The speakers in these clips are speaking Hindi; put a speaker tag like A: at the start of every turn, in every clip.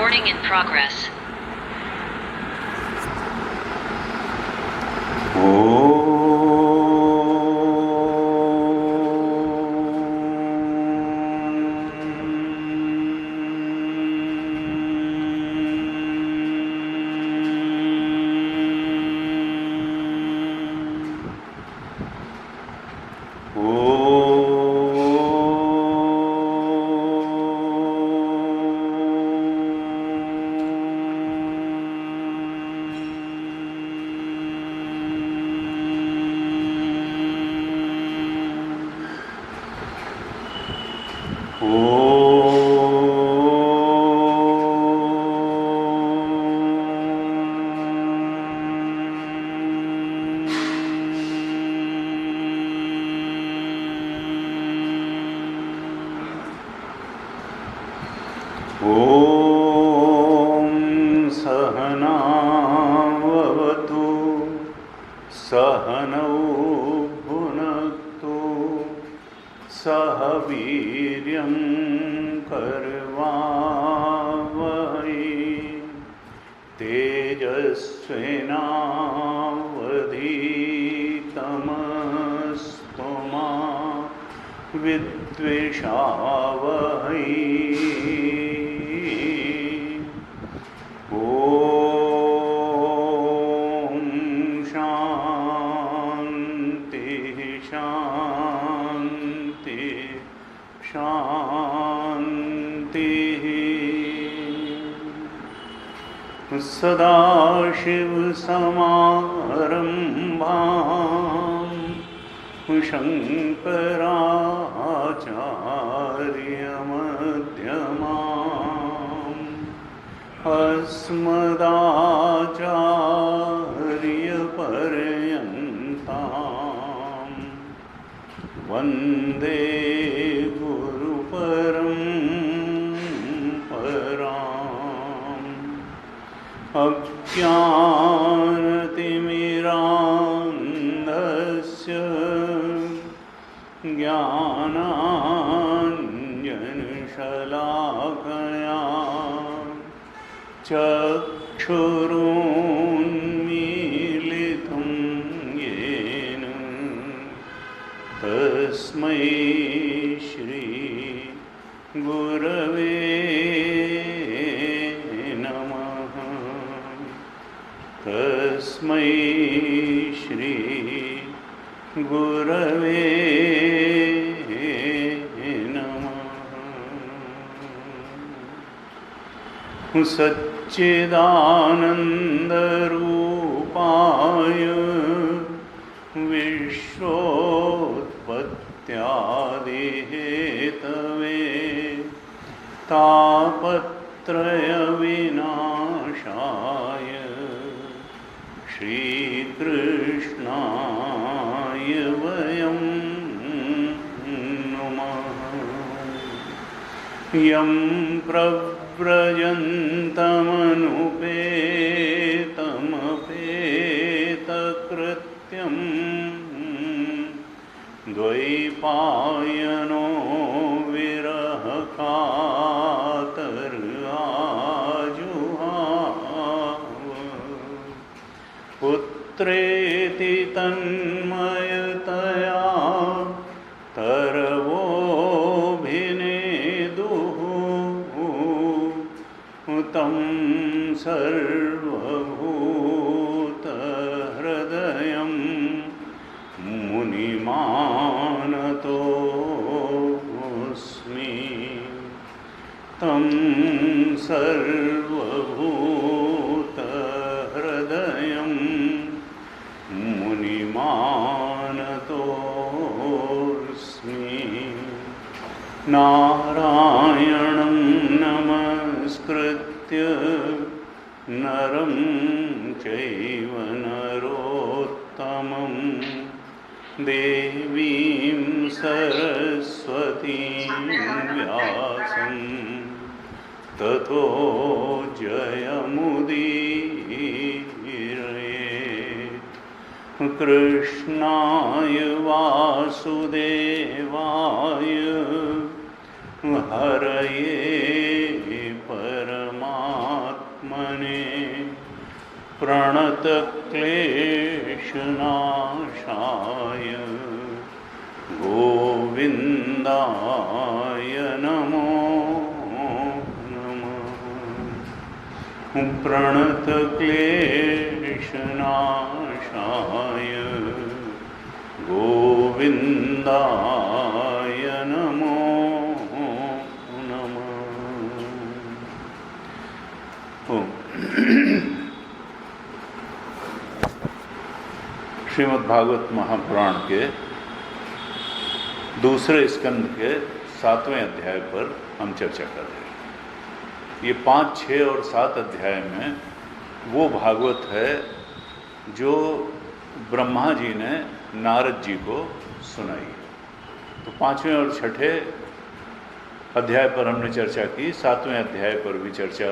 A: Recording in progress.
B: सहनौ भुनक्तु सह वीर्यं करवावहै तेजस्विनावधीतमस्तु मा विद्विषावहै। सदाशिवसमारम्भां शङ्कराचार्यमध्यमाम् अस्मदाचार्यपर्यन्तां वन्दे अज्ञानतिमिरान्धस्य ज्ञानाञ्जनशलाकया चक्षुरुन्मीलितं येन तस्मै श्री गुरवे तस्मै श्री गुरवे नमः। सच्चिदानन्दरूपाय विश्वोत्पत्त्यादिहेतवे तापत्रयविनाशाय श्रीकृष्णाय वयं नुमः। यं प्रव्रजन्तमनुपेतमपेतकृत्यं द्वैपायनो पुत्रेति तन्मयतया तरवोऽभिनेदुः तं सर्वभूतहृदयं मुनिमानतोऽस्मि तं सर्वभूतहृदयं मुनिमानतोऽस्मि। नारायणं नमस्कृत्य नरं चैव नरोत्तमं देवीं सरस्वतीं व्यासं ततो जयमुदीरये। कृष्णाय वासुदेवाय हरये परमात्मने प्रणतक्लेशनाशाय गोविन्दाय नमो नमः। प्रणतक्लेशनाशाय गोविन्दाय नमो नमः। श्रीमद् भागवत महापुराण के दूसरे स्कंद के 7वें अध्याय पर हम चर्चा कर रहे हैं। ये 5, 6 और 7 अध्याय में वो भागवत है जो ब्रह्मा जी ने नारद जी को सुनाई। तो 5वें और 6ठे अध्याय पर हमने चर्चा की, 7वें अध्याय पर भी चर्चा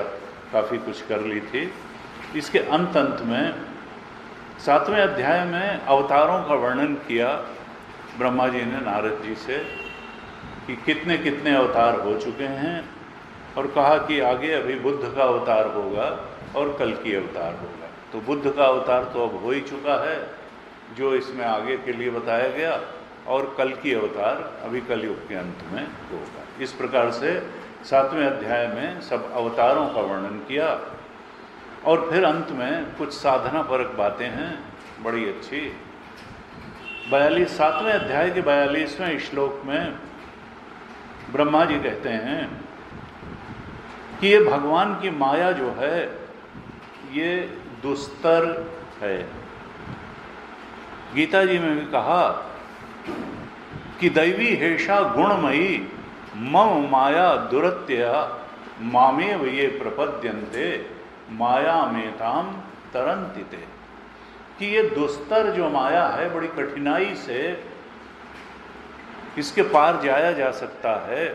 B: काफ़ी कुछ कर ली थी। इसके अंत में 7वें अध्याय में अवतारों का वर्णन किया ब्रह्मा जी ने नारद जी से कि कितने कितने अवतार हो चुके हैं, और कहा कि आगे अभी बुद्ध का अवतार होगा और कल की अवतार होगा। तो बुद्ध का अवतार तो अब हो ही चुका है जो इसमें आगे के लिए बताया गया, और कल की अवतार अभी कलयुग के अंत में होगा। इस प्रकार से 7वें अध्याय में सब अवतारों का वर्णन किया, और फिर अंत में कुछ साधना परक बातें हैं बड़ी अच्छी। 7वें अध्याय के 42वें श्लोक में ब्रह्मा जी कहते हैं कि ये भगवान की माया जो है ये दुस्तर है। गीता जी में भी कहा कि दैवी हेषा गुणमयी मम माया दुरत्या मामेव ये प्रपद्यन्ते माया मेताम तरन्तिते, कि ये दुस्तर जो माया है बड़ी कठिनाई से इसके पार जाया जा सकता है।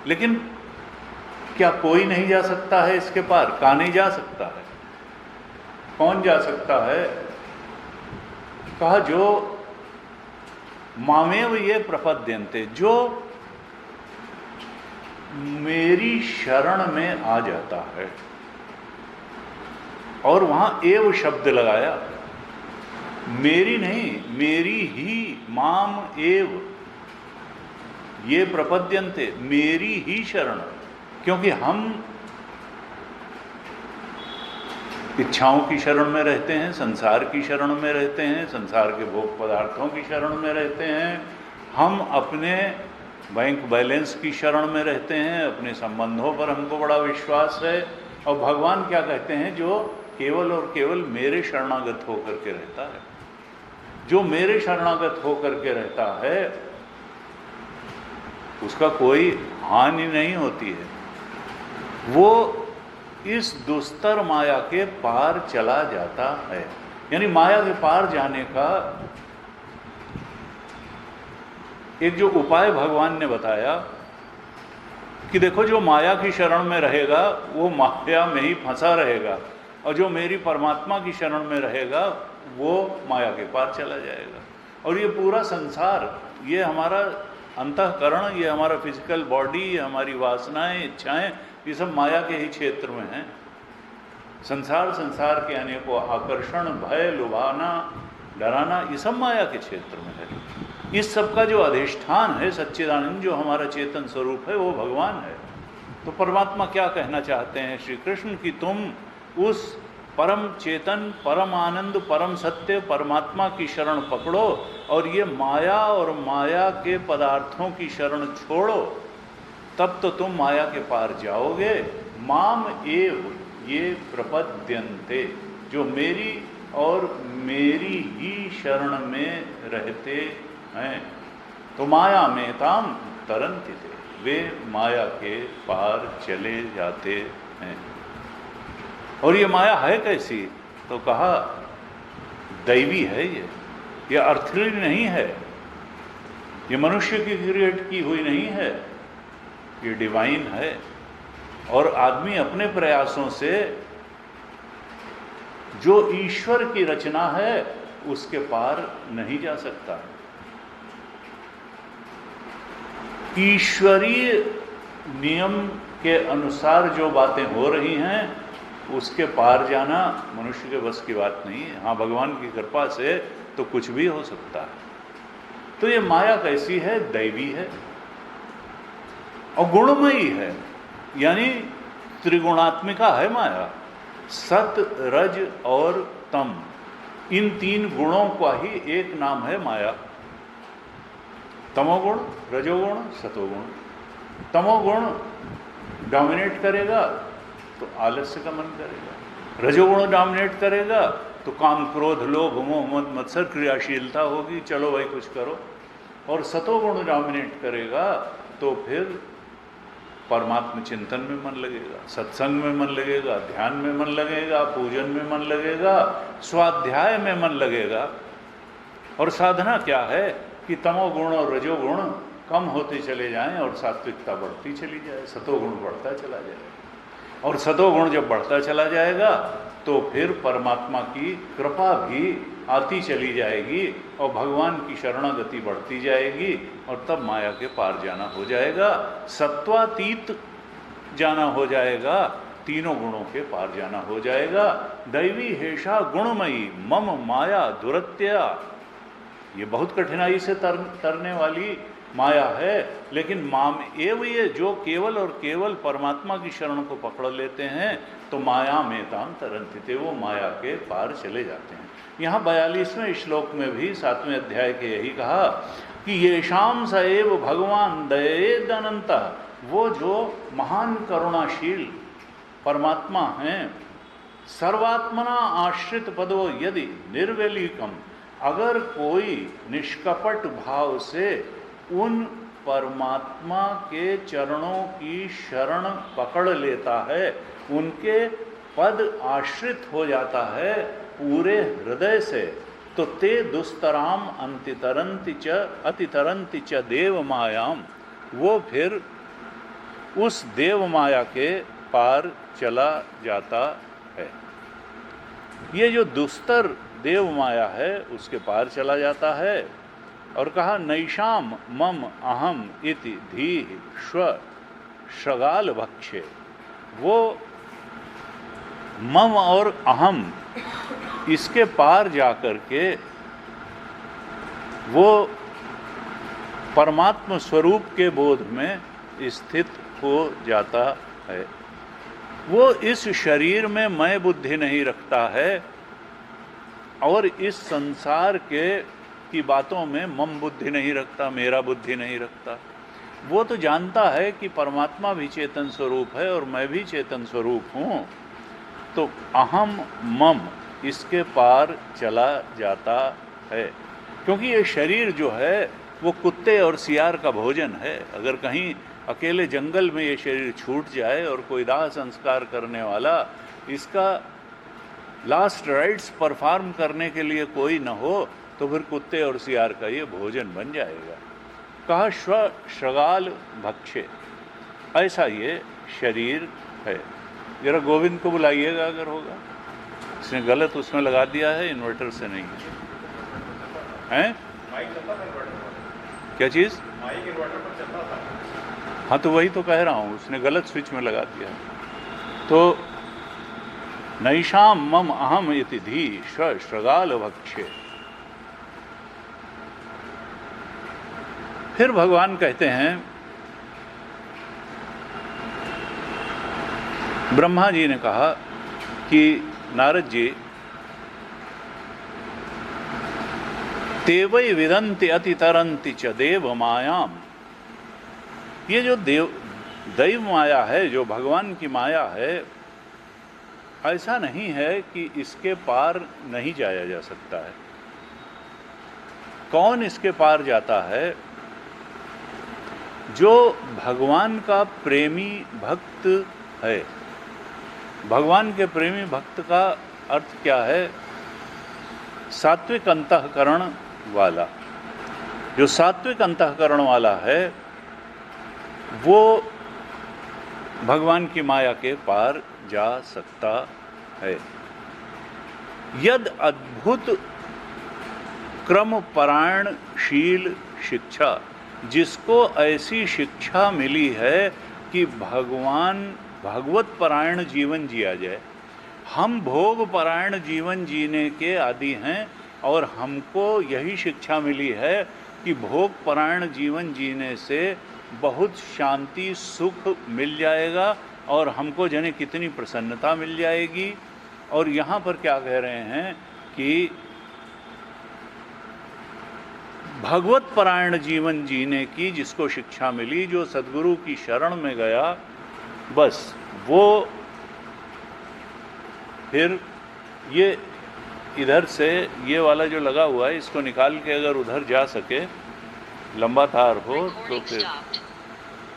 B: लेकिन क्या कोई नहीं जा सकता है इसके पार? कहाँ नहीं जा सकता है? कौन जा सकता है? कहा जो मामेव ये प्रपद्यन्ते, जो मेरी शरण में आ जाता है। और वहां एव शब्द लगाया, मेरी नहीं, मेरी ही, माम एव ये प्रपद्यन्ते, मेरी ही शरण। क्योंकि हम इच्छाओं की शरण में रहते हैं, संसार की शरण में रहते हैं, संसार के भोग पदार्थों की शरण में रहते हैं, हम अपने बैंक बैलेंस की शरण में रहते हैं, अपने संबंधों पर हमको बड़ा विश्वास है। और भगवान क्या कहते हैं? जो केवल और केवल मेरे शरणागत होकर के रहता है, जो मेरे शरणागत होकर के रहता है उसका कोई हानि नहीं होती है। वो इस दुस्तर माया के पार चला जाता है। यानी माया के पार जाने का एक जो उपाय भगवान ने बताया कि देखो, जो माया की शरण में रहेगा वो माया में ही फंसा रहेगा, और जो मेरी परमात्मा की शरण में रहेगा वो माया के पार चला जाएगा। और ये पूरा संसार, ये हमारा अंतःकरण, ये हमारा फिजिकल बॉडी, ये हमारी वासनाएं, इच्छाएं, ये सब माया के ही क्षेत्र में हैं। संसार के अनेकों आकर्षण, भय, लुभाना, डराना, ये सब माया के क्षेत्र में है। इस सब का जो अधिष्ठान है, सच्चिदानंद जो हमारा चेतन स्वरूप है, वो भगवान है। तो परमात्मा क्या कहना चाहते हैं श्री कृष्ण कि तुम उस परम चेतन, परम आनंद, परम सत्य परमात्मा की शरण पकड़ो, और ये माया और माया के पदार्थों की शरण छोड़ो, तब तो तुम माया के पार जाओगे। माम एव ये प्रपद्यन्ते, जो मेरी और मेरी ही शरण में रहते हैं, तो माया में ताम तरन्ति थे, वे माया के पार चले जाते हैं। और ये माया है कैसी? तो कहा दैवी है ये अर्थली नहीं है, ये मनुष्य की क्रिएट की हुई नहीं है, ये डिवाइन है। और आदमी अपने प्रयासों से जो ईश्वर की रचना है उसके पार नहीं जा सकता। ईश्वरीय नियम के अनुसार जो बातें हो रही हैं उसके पार जाना मनुष्य के बस की बात नहीं है। हाँ, भगवान की कृपा से तो कुछ भी हो सकता है। तो ये माया कैसी है? दैवी है और गुणमयी है, यानी त्रिगुणात्मिका है माया। सत, रज और तम, इन तीन गुणों का ही एक नाम है माया। तमोगुण, रजोगुण, सतोगुण। तमोगुण डोमिनेट करेगा तो आलस्य का मन करेगा, रजोगुण डोमिनेट करेगा तो काम, क्रोध, लोभ, मोह, मद, मत्सर, क्रियाशीलता होगी, चलो भाई कुछ करो। और सतोगुण डोमिनेट करेगा तो फिर परमात्मा चिंतन में मन लगेगा, सत्संग में मन लगेगा, ध्यान में मन लगेगा, पूजन में मन लगेगा, स्वाध्याय में मन लगेगा। और साधना क्या है कि तमोगुण और रजोगुण कम होते चले जाएं और सात्विकता बढ़ती चली जाए, सतोगुण बढ़ता चला जाए। और सतोगुण जब बढ़ता चला जाएगा तो फिर परमात्मा की कृपा भी आती चली जाएगी और भगवान की शरणागति बढ़ती जाएगी और तब माया के पार जाना हो जाएगा, सत्वातीत जाना हो जाएगा, तीनों गुणों के पार जाना हो जाएगा। दैवी हेषा गुणमयी मम माया दुरत्या, ये बहुत कठिनाई से तरने वाली माया है, लेकिन माम एव, ये जो केवल और केवल परमात्मा की शरण को पकड़ लेते हैं तो माया में ताम तरंति, वो माया के पार चले जाते हैं। यहाँ 42वें श्लोक में भी 7वें अध्याय के यही कहा कि ये शाम स एव भगवान दयेद अनंत, वो जो महान करुणाशील परमात्मा हैं, सर्वात्मना आश्रित पदो यदि निर्वेलिकम, अगर कोई निष्कपट भाव से उन परमात्मा के चरणों की शरण पकड़ लेता है, उनके पद आश्रित हो जाता है पूरे हृदय से, तो ते दुस्तराम अंतितरंति च अतितरंति च देव मायाम, वो फिर उस देव माया के पार चला जाता है। ये जो दुस्तर देव माया है उसके पार चला जाता है। और कहा नैषाम मम अहम इति धी श्व शगाल भक्षे, वो मम और अहम इसके पार जाकर के वो परमात्म स्वरूप के बोध में स्थित हो जाता है। वो इस शरीर में मैं बुद्धि नहीं रखता है और इस संसार की बातों में मम बुद्धि नहीं रखता, मेरा बुद्धि नहीं रखता। वो तो जानता है कि परमात्मा भी चेतन स्वरूप है और मैं भी चेतन स्वरूप हूँ, तो अहम मम इसके पार चला जाता है। क्योंकि ये शरीर जो है वो कुत्ते और सियार का भोजन है। अगर कहीं अकेले जंगल में ये शरीर छूट जाए और कोई दाह संस्कार करने वाला इसका लास्ट राइट्स परफॉर्म करने के लिए कोई न हो, तो फिर कुत्ते और सियार का ये भोजन बन जाएगा। कहा श्व शगाल भक्षे, ऐसा ये शरीर है। जरा गोविंद को बुलाइएगा अगर होगा, इसने गलत उसमें लगा दिया है, इन्वर्टर से नहीं है। क्या चीज़? हाँ तो वही तो कह रहा हूँ, उसने गलत स्विच में लगा दिया। तो नैषाम मम अहम इति धी श्व शगाल भक्षे। फिर भगवान कहते हैं, ब्रह्मा जी ने कहा कि नारद जी, तेवै विदन्ति अतितरन्ति च देव मायाम, ये जो दैव माया है, जो भगवान की माया है, ऐसा नहीं है कि इसके पार नहीं जाया जा सकता है। कौन इसके पार जाता है? जो भगवान का प्रेमी भक्त है। भगवान के प्रेमी भक्त का अर्थ क्या है? सात्विक अंतःकरण वाला। जो सात्विक अंतःकरण वाला है वो भगवान की माया के पार जा सकता है। यद अद्भुत क्रम परायणशील शिक्षा, जिसको ऐसी शिक्षा मिली है कि भगवत परायण जीवन जिया जाए, हम भोग परायण जीवन जीने के आदी हैं और हमको यही शिक्षा मिली है कि भोग परायण जीवन जीने से बहुत शांति सुख मिल जाएगा और हमको जाने कितनी प्रसन्नता मिल जाएगी। और यहाँ पर क्या कह रहे हैं कि भगवत परायण जीवन जीने की जिसको शिक्षा मिली, जो सद्गुरु की शरण में गया, बस वो फिर ये इधर से ये वाला जो लगा हुआ है इसको निकाल के अगर उधर जा सके, लंबा तार हो तो फिर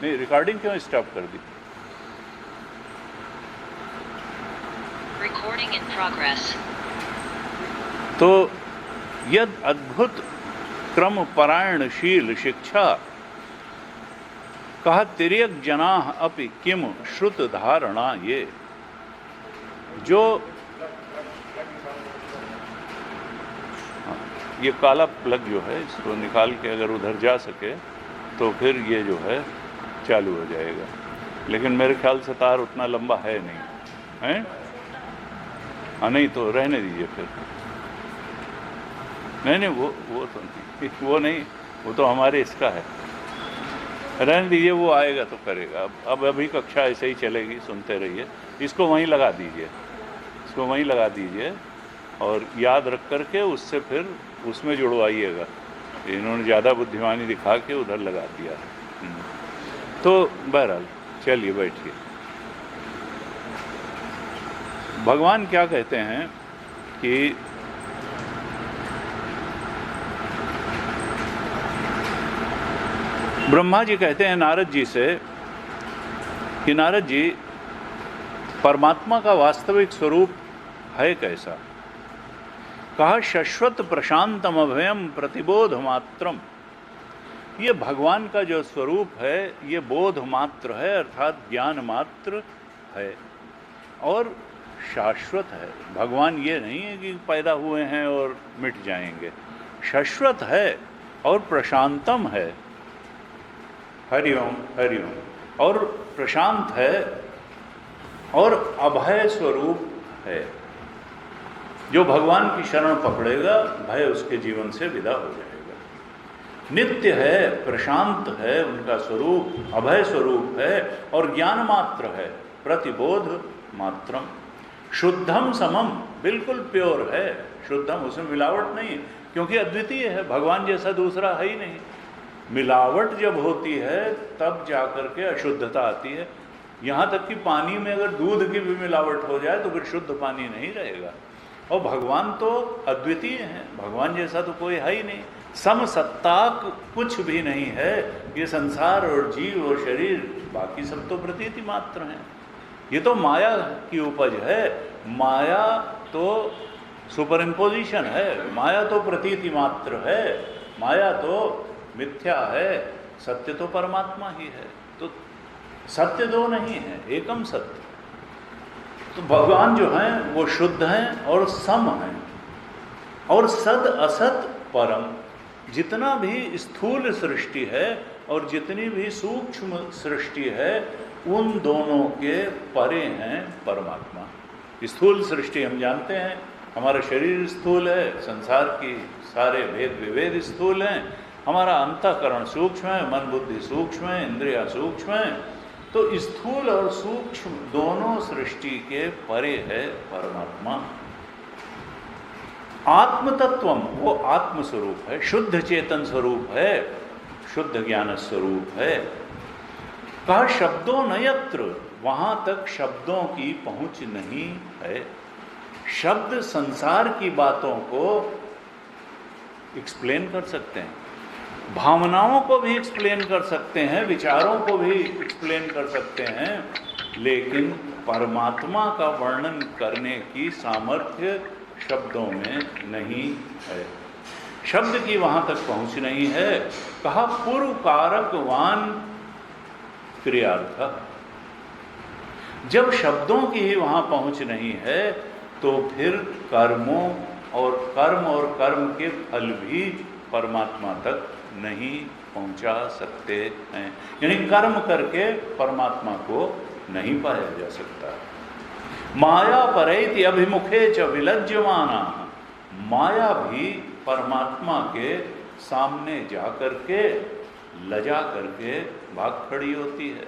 B: नहीं। रिकॉर्डिंग क्यों स्टॉप कर दी?
A: Recording in progress.
B: तो यद अद्भुत क्रम परायणशील शिक्षा कहा तिर्यक जना अपि किम श्रुत धारणा। ये जो ये काला प्लग जो है इसको निकाल के अगर उधर जा सके तो फिर ये जो है चालू हो जाएगा, लेकिन मेरे ख्याल से तार उतना लंबा है नहीं है। हाँ नहीं तो रहने दीजिए फिर। नहीं वो तो नहीं, वो नहीं, वो तो हमारे इसका है, रहने दीजिए, वो आएगा तो करेगा। अब अभी कक्षा ऐसे ही चलेगी, सुनते रहिए। इसको वहीं लगा दीजिए, इसको वहीं लगा दीजिए और याद रख करके उससे फिर उसमें जुड़वाइएगा। इन्होंने ज़्यादा बुद्धिमानी दिखा के उधर लगा दिया। तो बहरहाल चलिए बैठिए। भगवान क्या कहते हैं कि ब्रह्मा जी कहते हैं नारद जी से कि नारद जी, परमात्मा का वास्तविक स्वरूप है कैसा? कहा शश्वत प्रशांतम अभयम प्रतिबोध मात्रम। ये भगवान का जो स्वरूप है ये बोध मात्र है, अर्थात ज्ञान मात्र है और शाश्वत है। भगवान ये नहीं है कि पैदा हुए हैं और मिट जाएंगे, शाश्वत है और प्रशांतम है। हरिओम हरिओम। और प्रशांत है और अभय स्वरूप है। जो भगवान की शरण पकड़ेगा भय उसके जीवन से विदा हो जाएगा। नित्य है, प्रशांत है उनका स्वरूप, अभय स्वरूप है और ज्ञान मात्र है, प्रतिबोध मात्रम। शुद्धम समम, बिल्कुल प्योर है, शुद्धम, उसमें मिलावट नहीं, क्योंकि अद्वितीय है, भगवान जैसा दूसरा है ही नहीं। मिलावट जब होती है तब जाकर के अशुद्धता आती है। यहाँ तक कि पानी में अगर दूध की भी मिलावट हो जाए तो फिर शुद्ध पानी नहीं रहेगा। और भगवान तो अद्वितीय हैं, भगवान जैसा तो कोई है ही नहीं। समसत्ताक कुछ भी नहीं है। ये संसार और जीव और शरीर बाकी सब तो प्रतीति मात्र हैं। ये तो माया की उपज है। माया तो सुपर इम्पोजिशन है, माया तो प्रतीति मात्र है, माया तो मिथ्या है, सत्य तो परमात्मा ही है। तो सत्य दो नहीं है, एकम सत्य। तो भगवान जो हैं वो शुद्ध हैं और सम हैं और सद असत परम। जितना भी स्थूल सृष्टि है और जितनी भी सूक्ष्म सृष्टि है उन दोनों के परे हैं परमात्मा। स्थूल सृष्टि हम जानते हैं, हमारा शरीर स्थूल है, संसार की सारे भेद विभेद स्थूल हैं, हमारा अंतःकरण सूक्ष्म है, मन बुद्धि सूक्ष्म है, इंद्रियां सूक्ष्म है। तो स्थूल और सूक्ष्म दोनों सृष्टि के परे है परमात्मा। आत्म तत्वम, वो आत्म स्वरूप है, शुद्ध चेतन स्वरूप है, शुद्ध ज्ञान स्वरूप है। कहा शब्दों न यत्र, वहां तक शब्दों की पहुंच नहीं है। शब्द संसार की बातों को एक्सप्लेन कर सकते हैं, भावनाओं को भी एक्सप्लेन कर सकते हैं, विचारों को भी एक्सप्लेन कर सकते हैं, लेकिन परमात्मा का वर्णन करने की सामर्थ्य शब्दों में नहीं है। शब्द की वहां तक पहुंच नहीं है। कहा पूर्व कारकवान क्रियार्थ। जब शब्दों की ही वहां पहुंच नहीं है तो फिर कर्मों और कर्म के फल भी परमात्मा तक नहीं पहुंचा सकते हैं। यानी कर्म करके परमात्मा को नहीं पाया जा सकता। माया परैति अभिमुखे च विलज्यमाना, माया भी परमात्मा के सामने जा करके लजा करके भाग खड़ी होती है।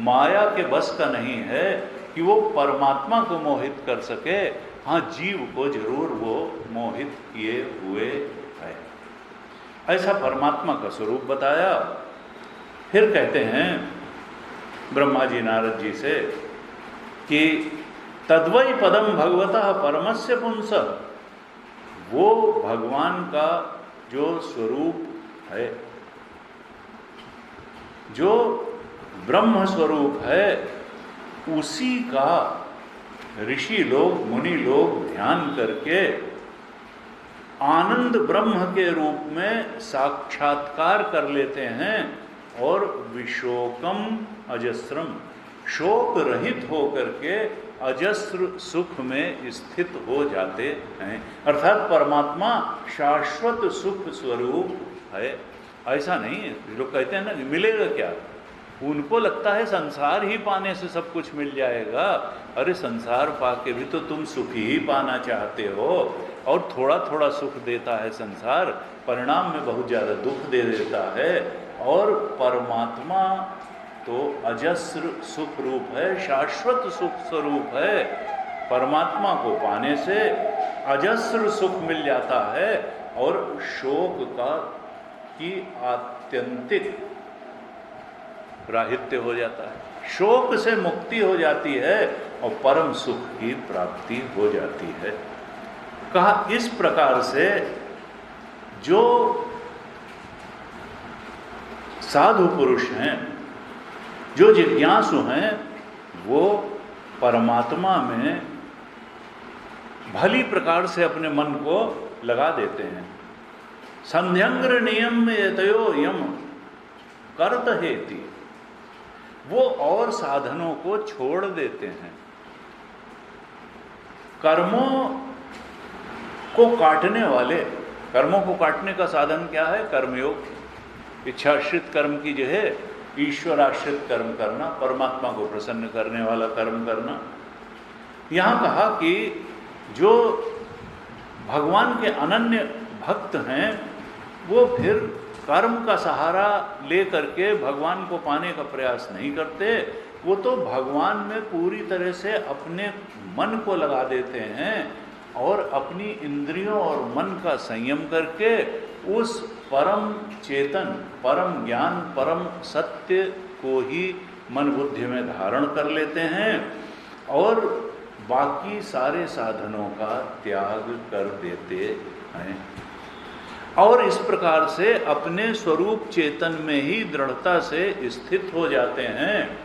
B: माया के बस का नहीं है कि वो परमात्मा को मोहित कर सके, हाँ जीव को जरूर वो मोहित किए हुए है। ऐसा परमात्मा का स्वरूप बताया। फिर कहते हैं ब्रह्मा जी नारद जी से कि तद्वै पदम भगवतः परमस्य पुंस, वो भगवान का जो स्वरूप है, जो ब्रह्म स्वरूप है, उसी का ऋषि लोग मुनि लोग ध्यान करके आनंद ब्रह्म के रूप में साक्षात्कार कर लेते हैं और विशोकम अजस्रम, शोक रहित होकर के अजस्र सुख में स्थित हो जाते हैं। अर्थात परमात्मा शाश्वत सुख स्वरूप है। ऐसा नहीं है, लोग कहते हैं ना कि मिलेगा क्या, उनको लगता है संसार ही पाने से सब कुछ मिल जाएगा। अरे संसार पाके भी तो तुम सुख ही पाना चाहते हो, और थोड़ा थोड़ा सुख देता है संसार, परिणाम में बहुत ज़्यादा दुख दे देता है। और परमात्मा तो अजस्र सुख रूप है, शाश्वत सुख स्वरूप है। परमात्मा को पाने से अजस्र सुख मिल जाता है और शोक की आत्यंतिक राहित्य हो जाता है, शोक से मुक्ति हो जाती है और परम सुख की प्राप्ति हो जाती है। कहा इस प्रकार से जो साधु पुरुष हैं, जो जिज्ञासु हैं, वो परमात्मा में भली प्रकार से अपने मन को लगा देते हैं। संध्यंग्र नियम यतयो यम कर्त हेति, वो और साधनों को छोड़ देते हैं। कर्मों को काटने वाले, कर्मों को काटने का साधन क्या है? कर्मयोग। इच्छाश्रित कर्म की जो है ईश्वराश्रित कर्म करना, परमात्मा को प्रसन्न करने वाला कर्म करना। यहाँ कहा कि जो भगवान के अनन्य भक्त हैं, वो फिर कर्म का सहारा ले करके भगवान को पाने का प्रयास नहीं करते। वो तो भगवान में पूरी तरह से अपने मन को लगा देते हैं और अपनी इंद्रियों और मन का संयम करके उस परम चेतन, परम ज्ञान, परम सत्य को ही मन बुद्धि में धारण कर लेते हैं और बाकी सारे साधनों का त्याग कर देते हैं। और इस प्रकार से अपने स्वरूप चेतन में ही दृढ़ता से स्थित हो जाते हैं।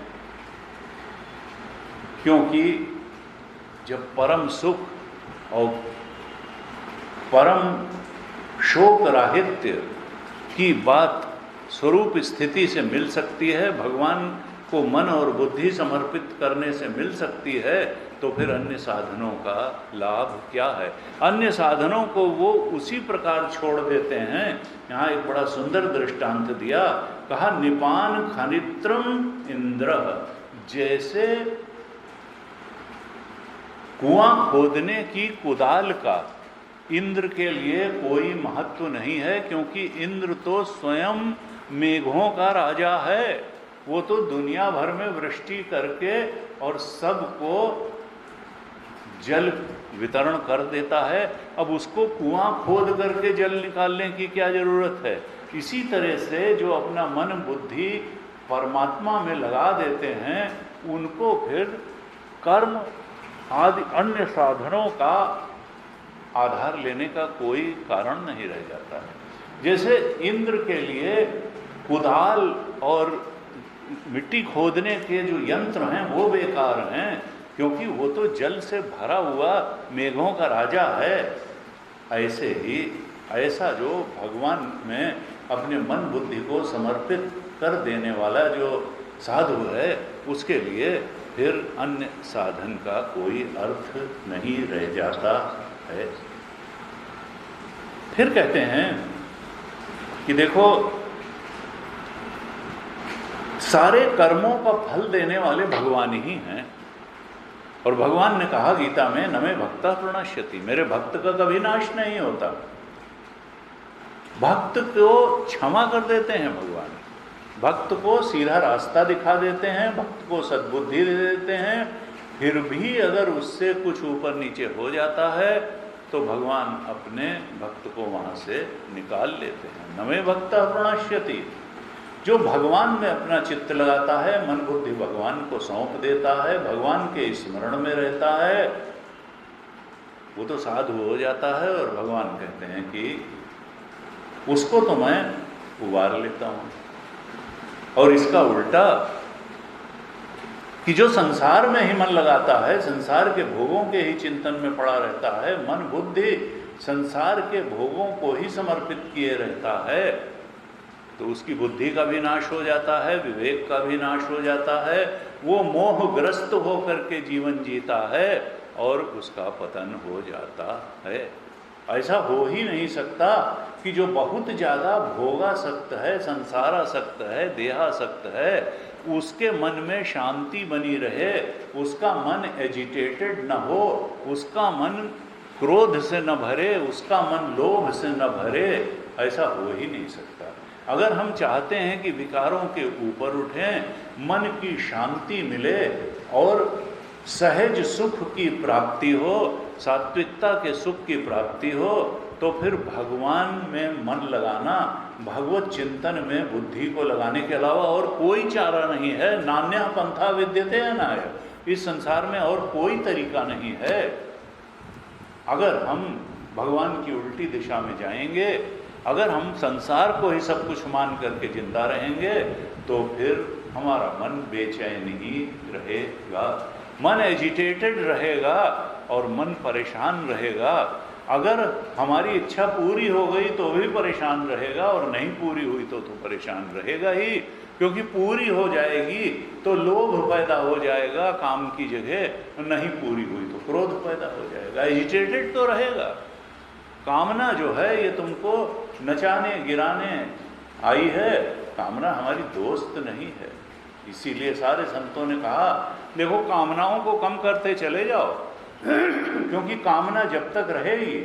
B: क्योंकि जब परम सुख और परम शोक राहित्य की बात स्वरूप स्थिति से मिल सकती है, भगवान को मन और बुद्धि समर्पित करने से मिल सकती है, तो फिर अन्य साधनों का लाभ क्या है? अन्य साधनों को वो उसी प्रकार छोड़ देते हैं। यहाँ एक बड़ा सुंदर दृष्टांत दिया, कहा निपान खनित्रम इंद्र, जैसे कुआं खोदने की कुदाल का इंद्र के लिए कोई महत्व नहीं है, क्योंकि इंद्र तो स्वयं मेघों का राजा है। वो तो दुनिया भर में वृष्टि करके और सबको जल वितरण कर देता है। अब उसको कुआं खोद करके जल निकालने की क्या जरूरत है? इसी तरह से जो अपना मन बुद्धि परमात्मा में लगा देते हैं, उनको फिर कर्म आदि अन्य साधनों का आधार लेने का कोई कारण नहीं रह जाता है। जैसे इंद्र के लिए कुदाल और मिट्टी खोदने के जो यंत्र हैं वो बेकार हैं, क्योंकि वो तो जल से भरा हुआ मेघों का राजा है। ऐसे ही ऐसा जो भगवान में अपने मन बुद्धि को समर्पित कर देने वाला जो साधु है, उसके लिए फिर अन्य साधन का कोई अर्थ नहीं रह जाता है। फिर कहते हैं कि देखो, सारे कर्मों का फल देने वाले भगवान ही हैं। और भगवान ने कहा गीता में, न मे भक्ता प्रणश्यति, मेरे भक्त का कभी नाश नहीं होता। भक्त को क्षमा कर देते हैं भगवान, भक्त को सीधा रास्ता दिखा देते हैं, भक्त को सद्बुद्धि दे देते हैं। फिर भी अगर उससे कुछ ऊपर नीचे हो जाता है तो भगवान अपने भक्त को वहाँ से निकाल लेते हैं। न मे भक्ता प्रणश्यति, जो भगवान में अपना चित्त लगाता है, मन बुद्धि भगवान को सौंप देता है, भगवान के स्मरण में रहता है, वो तो साधु हो जाता है। और भगवान कहते हैं कि उसको तो मैं उबार लेता हूँ। और इसका उल्टा कि जो संसार में ही मन लगाता है, संसार के भोगों के ही चिंतन में पड़ा रहता है, मन बुद्धि संसार के भोगों को ही समर्पित किए रहता है, तो उसकी बुद्धि का भी नाश हो जाता है, विवेक का भी नाश हो जाता है, वो मोहग्रस्त होकर के जीवन जीता है और उसका पतन हो जाता है। ऐसा हो ही नहीं सकता कि जो बहुत ज़्यादा भोगासक्त है, संसारासक्त है, देहासक्त है, उसके मन में शांति बनी रहे, उसका मन एजिटेटेड न हो, उसका मन क्रोध से न भरे, उसका मन लोभ से न भरे, ऐसा हो ही नहीं सकता। अगर हम चाहते हैं कि विकारों के ऊपर उठें, मन की शांति मिले और सहज सुख की प्राप्ति हो, सात्विकता के सुख की प्राप्ति हो, तो फिर भगवान में मन लगाना, भगवत चिंतन में बुद्धि को लगाने के अलावा और कोई चारा नहीं है। नान्यः पंथा विद्यते अनाय, इस संसार में और कोई तरीका नहीं है। अगर हम भगवान की उल्टी दिशा में जाएंगे, अगर हम संसार को ही सब कुछ मान करके जिंदा रहेंगे, तो फिर हमारा मन बेचैन ही रहेगा, मन एजिटेटेड रहेगा और मन परेशान रहेगा। अगर हमारी इच्छा पूरी हो गई तो भी परेशान रहेगा, और नहीं पूरी हुई तो परेशान रहेगा ही, क्योंकि पूरी हो जाएगी तो लोभ पैदा हो जाएगा काम की जगह, नहीं पूरी हुई तो क्रोध पैदा हो जाएगा, एजिटेटेड तो रहेगा। कामना जो है ये तुमको नचाने गिराने आई है, कामना हमारी दोस्त नहीं है। इसीलिए सारे संतों ने कहा, देखो कामनाओं को कम करते चले जाओ, क्योंकि कामना जब तक रहेगी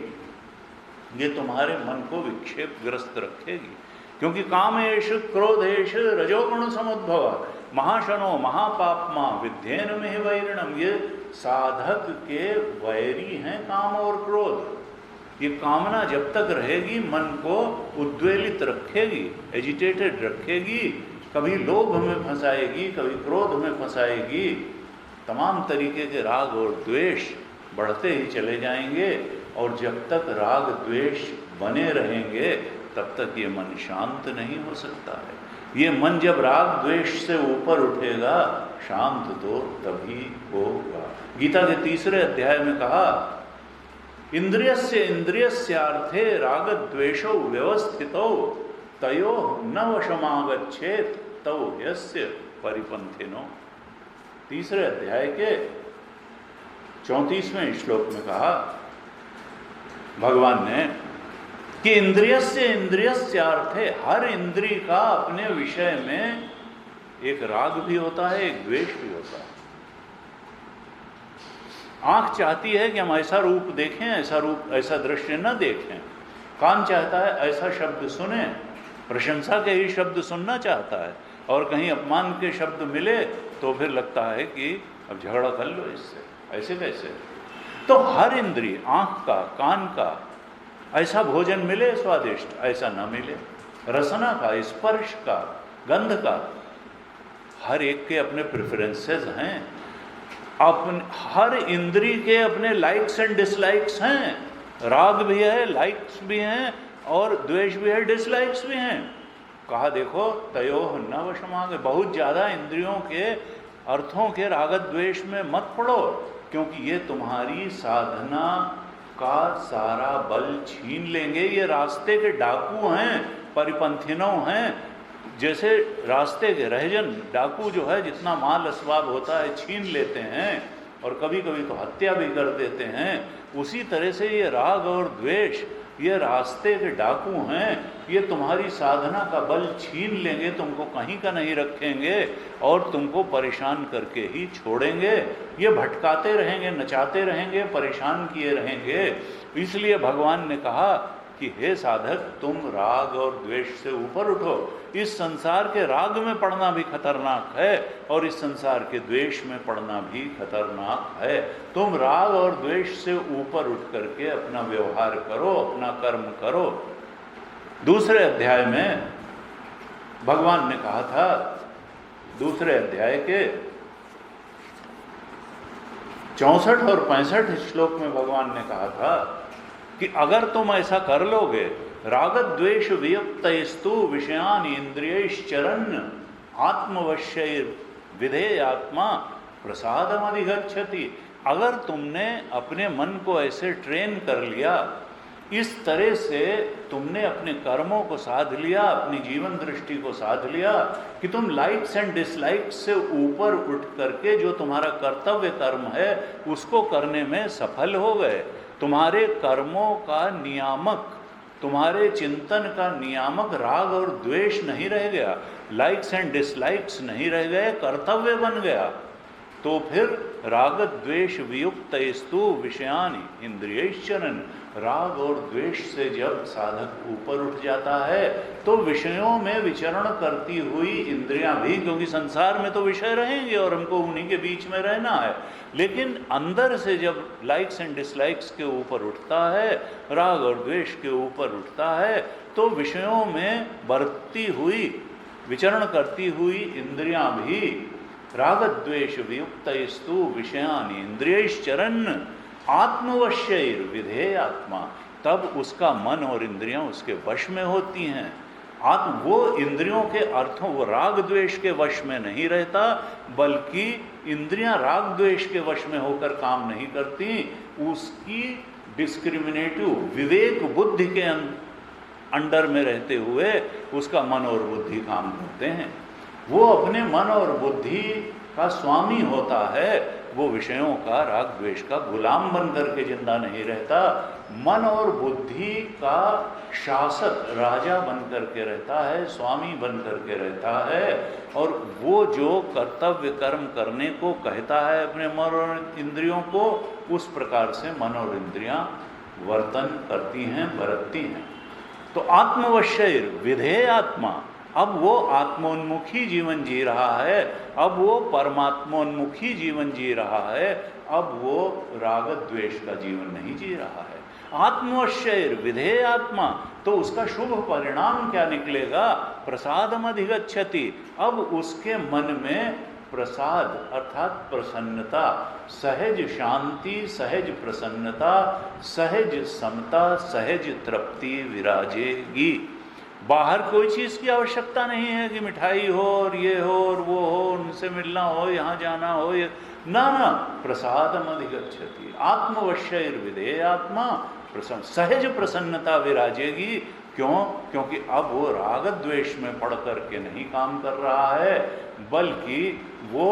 B: ये तुम्हारे मन को विक्षेपग्रस्त रखेगी। क्योंकि कामेश क्रोधेश रजोगुण समुद्भव महाशनो महापापमा विद्येन में वैरिणम, ये साधक के वैरी हैं काम और क्रोध। ये कामना जब तक रहेगी मन को उद्वेलित रखेगी, एजिटेटेड रखेगी, कभी लोभ में फंसाएगी, कभी क्रोध में फंसाएगी, तमाम तरीके के राग और द्वेष बढ़ते ही चले जाएंगे। और जब तक राग द्वेष बने रहेंगे तब तक ये मन शांत नहीं हो सकता है। ये मन जब राग द्वेष से ऊपर उठेगा, शांत तो तभी होगा। गीता के 3 अध्याय में कहा, इंद्रियस्य इंद्रियस्यार्थे राग द्वेषो व्यवस्थितो तयो न वशमागच्छेत तौ यस्य परिपंथिनो। 3 अध्याय के 34वें श्लोक में कहा भगवान ने कि इंद्रियस्य इंद्रियस्यार्थे, हर इंद्रिय का अपने विषय में एक राग भी होता है, एक द्वेष भी होता है। आंख चाहती है कि हम ऐसा रूप देखें, ऐसा रूप, ऐसा दृश्य न देखें। कान चाहता है ऐसा शब्द सुने, प्रशंसा के ही शब्द सुनना चाहता है, और कहीं अपमान के शब्द मिले तो फिर लगता है कि अब झगड़ा कर लो इससे, ऐसे कैसे। तो हर इंद्रिय, आंख का, कान का, ऐसा भोजन मिले स्वादिष्ट, ऐसा न मिले, रसना का, स्पर्श का, गंध का, हर एक के अपने प्रेफरेंसेस हैं। अपन हर इंद्रिय के अपने लाइक्स एंड डिसलाइक्स हैं। राग भी है, लाइक्स भी हैं, और द्वेष भी है, डिसलाइक्स भी हैं। कहा देखो तयोः न वशमागच्छेत्, बहुत ज़्यादा इंद्रियों के अर्थों के राग द्वेष में मत पड़ो, क्योंकि ये तुम्हारी साधना का सारा बल छीन लेंगे। ये रास्ते के डाकू हैं, परिपंथिनों हैं। जैसे रास्ते के रहजन डाकू जो है जितना माल असबाब होता है छीन लेते हैं और कभी कभी तो हत्या भी कर देते हैं, उसी तरह से ये राग और द्वेष ये रास्ते के डाकू हैं। ये तुम्हारी साधना का बल छीन लेंगे, तुमको कहीं का नहीं रखेंगे और तुमको परेशान करके ही छोड़ेंगे। ये भटकाते रहेंगे, नचाते रहेंगे, परेशान किए रहेंगे। इसलिए भगवान ने कहा कि हे साधक, तुम राग और द्वेष से ऊपर उठो। इस संसार के राग में पड़ना भी खतरनाक है और इस संसार के द्वेष में पड़ना भी खतरनाक है। तुम राग और द्वेष से ऊपर उठ करके अपना व्यवहार करो, अपना कर्म करो। दूसरे अध्याय में भगवान ने कहा था, दूसरे अध्याय के 64 और 65 श्लोक में भगवान ने कहा था कि अगर तुम ऐसा कर लोगे, राग द्वेष वियुक्तस्तु विषयान इंद्रियश्चरन् आत्मवश्यैर विधेयात्मा प्रसादमधिगच्छति। अगर तुमने अपने मन को ऐसे ट्रेन कर लिया, इस तरह से तुमने अपने कर्मों को साध लिया, अपनी जीवन दृष्टि को साध लिया कि तुम लाइक्स एंड डिसलाइक्स से ऊपर उठ करके जो तुम्हारा कर्तव्य कर्म है उसको करने में सफल हो गए। तुम्हारे कर्मों का नियामक, तुम्हारे चिंतन का नियामक राग और द्वेष नहीं रह गया, लाइक्स एंड डिसलाइक्स नहीं रह गए, कर्तव्य बन गया। तो फिर राग द्वेष वियुक्तस्तु विषयानि इंद्रियश्चरन्, राग और द्वेष से जब साधक ऊपर उठ जाता है तो विषयों में विचरण करती हुई इंद्रियां भी, क्योंकि संसार में तो विषय रहेंगे और हमको उन्हीं के बीच में रहना है, लेकिन अंदर से जब लाइक्स एंड डिसलाइक्स के ऊपर उठता है, राग और द्वेष के ऊपर उठता है, तो विषयों में बरतती हुई, विचरण करती हुई इंद्रियां भी राग द्वेष वियुक्तस्तु विषयानि इंद्रियश्चरन् आत्मवश्यैर विधेयात्मा, तब उसका मन और इंद्रियां उसके वश में होती हैं। वो इंद्रियों के अर्थों, वो राग द्वेष के वश में नहीं रहता, बल्कि इंद्रियां राग द्वेष के वश में होकर काम नहीं करती, उसकी डिस्क्रिमिनेटिव विवेक बुद्धि के अंडर में रहते हुए उसका मन और बुद्धि काम करते हैं। वो अपने मन और बुद्धि का स्वामी होता है, वो विषयों का, राग द्वेष का गुलाम बन करके जिंदा नहीं रहता, मन और बुद्धि का शासक, राजा बन करके रहता है, स्वामी बन करके रहता है। और वो जो कर्तव्य कर्म करने को कहता है अपने मन और इंद्रियों को, उस प्रकार से मन और इंद्रियां वर्तन करती हैं, बरतती हैं। तो आत्मवश्यैर विधेयात्मा, अब वो आत्मोन्मुखी जीवन जी रहा है, अब वो परमात्मोन्मुखी जीवन जी रहा है, अब वो राग द्वेष का जीवन नहीं जी रहा है। आत्मवश्यैर विधेयात्मा, तो उसका शुभ परिणाम क्या निकलेगा? प्रसादमधिगच्छति, अब उसके मन में प्रसाद अर्थात प्रसन्नता, सहज शांति, सहज प्रसन्नता, सहज समता, सहज तृप्ति विराजेगी। बाहर कोई चीज़ की आवश्यकता नहीं है कि मिठाई हो और ये हो और वो हो, उनसे मिलना हो, यहाँ जाना हो, ये ना, प्रसादमधिगच्छति आत्मवश्यैर विधेयात्मा प्रसन्न, सहज प्रसन्नता विराजेगी। क्यों? क्योंकि अब वो राग द्वेष में पड़ करके नहीं काम कर रहा है, बल्कि वो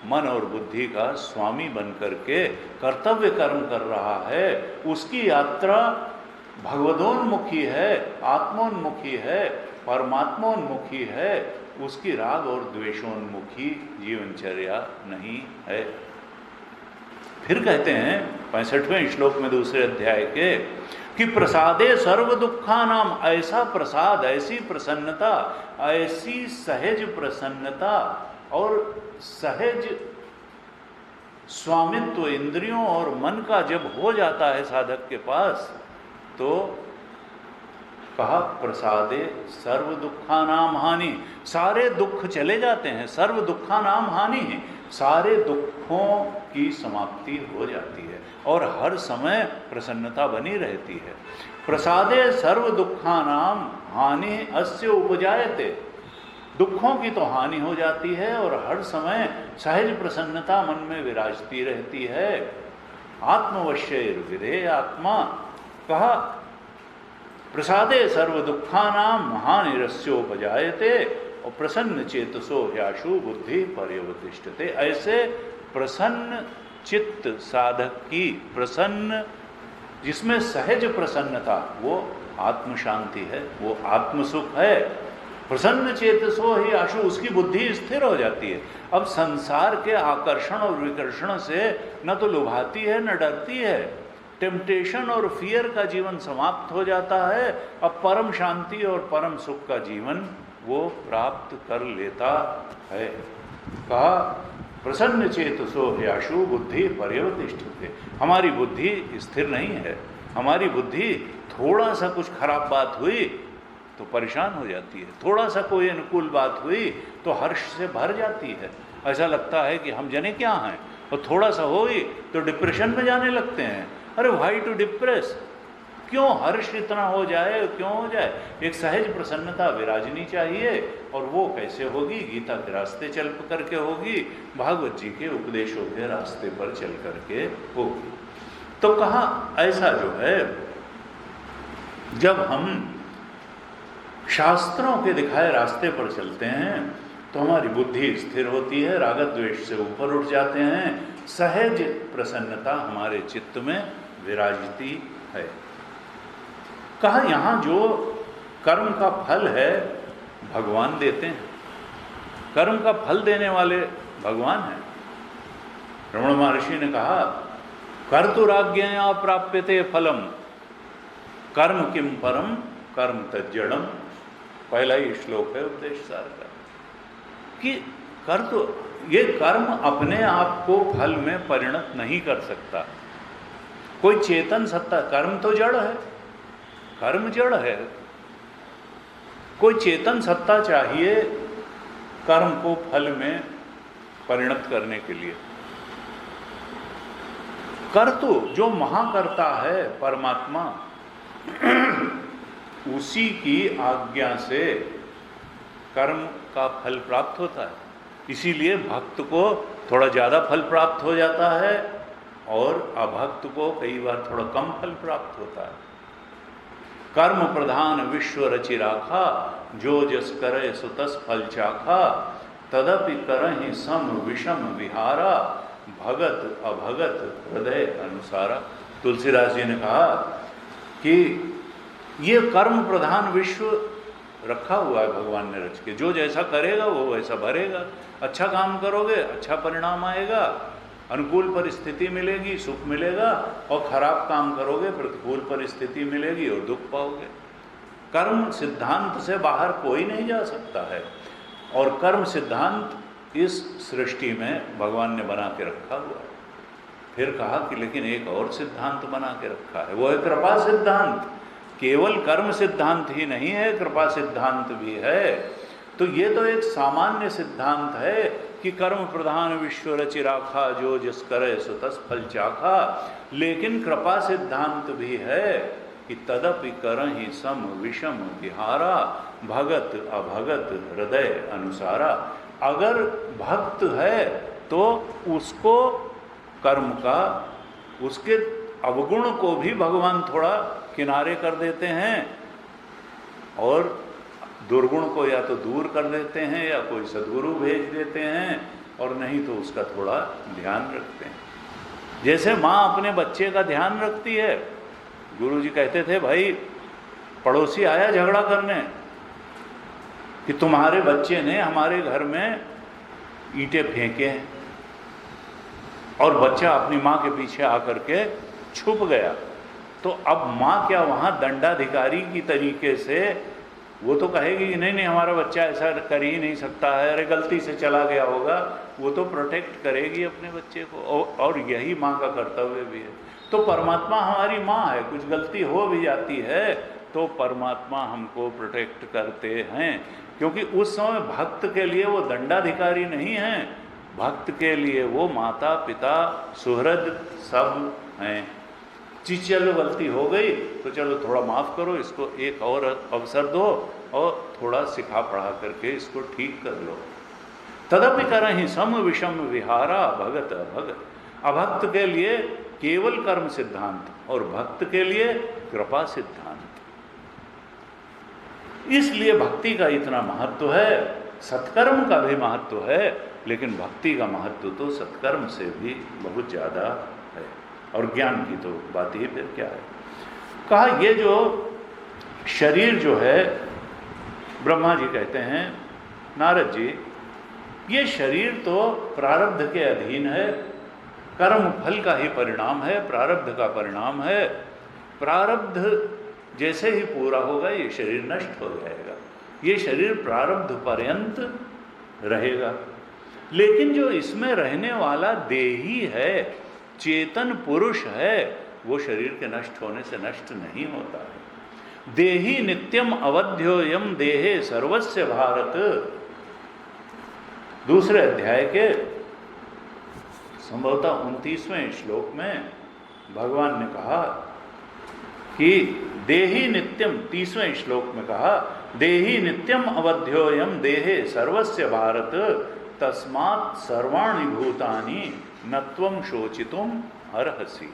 B: मन और बुद्धि का स्वामी बन करके कर्तव्य कर्म कर रहा है। उसकी यात्रा भगवदोन्मुखी है, आत्मोन्मुखी है, परमात्मोन्मुखी है, उसकी राग और द्वेषोन्मुखी जीवनचर्या नहीं है। फिर कहते हैं 65वें श्लोक में दूसरे अध्याय के कि प्रसादे सर्व दुखानाम, ऐसा प्रसाद, ऐसी प्रसन्नता, ऐसी सहज प्रसन्नता और सहज स्वामित्व इंद्रियों और मन का जब हो जाता है साधक के पास, तो कहा प्रसादे सर्व दुखानाम हानि, सारे दुख चले जाते हैं। सर्व दुखानाम हानि है, सारे दुखों की समाप्ति हो जाती है और हर समय प्रसन्नता बनी रहती है। प्रसादे सर्व दुखानाम हानि अस्य उपजायते, दुखों की तो हानि हो जाती है और हर समय सहज प्रसन्नता मन में विराजती रहती है। आत्मवश्यैर विधेयात्मा, कहा प्रसादे सर्व दुखानाम हानिरस्योपजायते और प्रसन्न चेतसो ह्याशु बुद्धि पर्यवतिष्ठते। ऐसे प्रसन्न चित्त साधक की, प्रसन्न जिसमें सहज प्रसन्नता, वो आत्म शांति है, वो आत्म सुख है। प्रसन्न चेतसो ही आशु, उसकी बुद्धि स्थिर हो जाती है। अब संसार के आकर्षण और विकर्षण से न तो लुभाती है न डरती है। टेम्पटेशन और फियर का जीवन समाप्त हो जाता है। अब परम शांति और परम सुख का जीवन वो प्राप्त कर लेता है। कहा प्रसन्न चेतसो ह्याशु बुद्धि पर्यवतिष्ठते। हमारी बुद्धि स्थिर नहीं है। हमारी बुद्धि थोड़ा सा कुछ खराब बात हुई तो परेशान हो जाती है, थोड़ा सा कोई अनुकूल बात हुई तो हर्ष से भर जाती है। ऐसा लगता है कि हम जने क्या हैं, और थोड़ा सा हुई तो डिप्रेशन में जाने लगते हैं। अरे व्हाई टू डिप्रेस, क्यों हर्ष इतना हो जाए, क्यों हो जाए? एक सहज प्रसन्नता विराजनी चाहिए, और वो कैसे होगी? गीता के रास्ते चल करके होगी, भागवत जी के उपदेशों के रास्ते पर चल करके होगी। तो कहा ऐसा जो है, जब हम शास्त्रों के दिखाए रास्ते पर चलते हैं तो हमारी बुद्धि स्थिर होती है, राग द्वेष से ऊपर उठ जाते हैं, सहज प्रसन्नता हमारे चित्त में विराजती है। कहा यहाँ जो कर्म का फल है भगवान देते हैं, कर्म का फल देने वाले भगवान हैं। रमण महर्षि ने कहा कर्तुराज्ञया प्राप्यते फलम कर्म किम परम कर्म तज्जड़म। पहला ही श्लोक है उपदेश सार का, कि ये कर्म अपने आप को फल में परिणत नहीं कर सकता। कोई चेतन सत्ता, कर्म तो जड़ है, कर्म जड़ है, कोई चेतन सत्ता चाहिए कर्म को फल में परिणत करने के लिए। कर्तु जो महाकर्ता है परमात्मा, उसी की आज्ञा से कर्म का फल प्राप्त होता है। इसीलिए भक्त को थोड़ा ज़्यादा फल प्राप्त हो जाता है और अभक्त को कई बार थोड़ा कम फल प्राप्त होता है। कर्म प्रधान विश्व रचि राखा, जो जस करे सो तस फल चाखा, तदपि करहि सम विषम विहारा, भगत अभगत हृदय अनुसारा। तुलसीदास जी ने कहा कि ये कर्म प्रधान विश्व रखा हुआ है भगवान ने रच के, जो जैसा करेगा वो वैसा भरेगा। अच्छा काम करोगे अच्छा परिणाम आएगा, अनुकूल परिस्थिति मिलेगी, सुख मिलेगा, और खराब काम करोगे प्रतिकूल परिस्थिति मिलेगी और दुख पाओगे। कर्म सिद्धांत से बाहर कोई नहीं जा सकता है, और कर्म सिद्धांत इस सृष्टि में भगवान ने बना के रखा हुआ है। फिर कहा कि लेकिन एक और सिद्धांत बना के रखा है, वो है कृपा सिद्धांत। केवल कर्म सिद्धांत ही नहीं है, कृपा सिद्धांत भी है। तो ये तो एक सामान्य सिद्धांत है कि कर्म प्रधान विश्व रचि राखा, जो जिस करे सो तस फल चाखा। लेकिन कृपा सिद्धांत भी है कि तदपि करहि सम विषम विहारा, भगत अभगत हृदय अनुसारा। अगर भक्त है तो उसको कर्म का, उसके अवगुण को भी भगवान थोड़ा किनारे कर देते हैं, और दुर्गुण को या तो दूर कर देते हैं या कोई सद्गुरु भेज देते हैं, और नहीं तो उसका थोड़ा ध्यान रखते हैं। जैसे माँ अपने बच्चे का ध्यान रखती है। गुरुजी कहते थे, भाई पड़ोसी आया झगड़ा करने कि तुम्हारे बच्चे ने हमारे घर में ईंटें फेंके हैं, और बच्चा अपनी माँ के पीछे आकर के छुप गया। तो अब माँ क्या वहाँ दंडाधिकारी की तरीके से, वो तो कहेगी कि नहीं नहीं हमारा बच्चा ऐसा कर ही नहीं सकता है, अरे गलती से चला गया होगा, वो तो प्रोटेक्ट करेगी अपने बच्चे को, और यही माँ का कर्तव्य भी है। तो परमात्मा हमारी माँ है, कुछ गलती हो भी जाती है तो परमात्मा हमको प्रोटेक्ट करते हैं, क्योंकि उस समय भक्त के लिए वो दंडाधिकारी नहीं है, भक्त के लिए वो माता पिता सुहृद सब हैं। चलो गलती हो गई तो चलो थोड़ा माफ़ करो, इसको एक और अवसर दो और थोड़ा सिखा पढ़ा करके इसको ठीक कर लो। तदपि करहि सम विषम विहारा, भगत अभगत। अभक्त के लिए केवल कर्म सिद्धांत, और भक्त के लिए कृपा सिद्धांत। इसलिए भक्ति का इतना महत्व है, सत्कर्म का भी महत्व है, लेकिन भक्ति का महत्व तो सत्कर्म से भी बहुत ज़्यादा है, और ज्ञान की तो बात ही फिर क्या है। कहा ये जो शरीर जो है, ब्रह्मा जी कहते हैं, नारद जी, ये शरीर तो प्रारब्ध के अधीन है, कर्म फल का ही परिणाम है, प्रारब्ध का परिणाम है। प्रारब्ध जैसे ही पूरा होगा ये शरीर नष्ट हो जाएगा, ये शरीर प्रारब्ध पर्यंत रहेगा। लेकिन जो इसमें रहने वाला देही है, चेतन पुरुष है, वो शरीर के नष्ट होने से नष्ट नहीं होता है। देही नित्यम अवध्योयम देहे सर्वस्य भारत, दूसरे अध्याय के संभवतः 29वें श्लोक में भगवान ने कहा कि देही नित्यम, 30वें श्लोक में कहा, देही नित्यम अवध्योयम देहे सर्वस्य भारत तस्मात् सर्वाणि भूतानि न त्वं शोचितुम अर्हसि।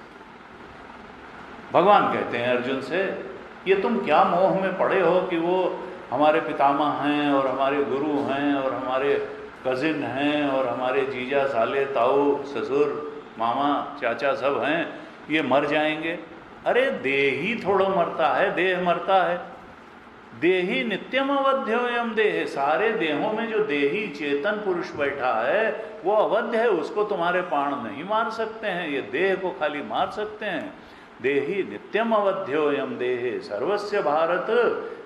B: भगवान कहते हैं अर्जुन से, ये तुम क्या मोह में पड़े हो कि वो हमारे पितामह हैं और हमारे गुरु हैं और हमारे कजिन हैं और हमारे जीजा साले ताऊ ससुर मामा चाचा सब हैं, ये मर जाएंगे। अरे देही थोड़ा मरता है, देह मरता है। देही नित्यम अवध्योयम देह, सारे देहों में जो देही चेतन पुरुष बैठा है वो अवध्य है, उसको तुम्हारे प्राण नहीं मार सकते हैं, ये देह को खाली मार सकते हैं। देही नित्यम अवध्योयम देहे सर्वस्य भारत,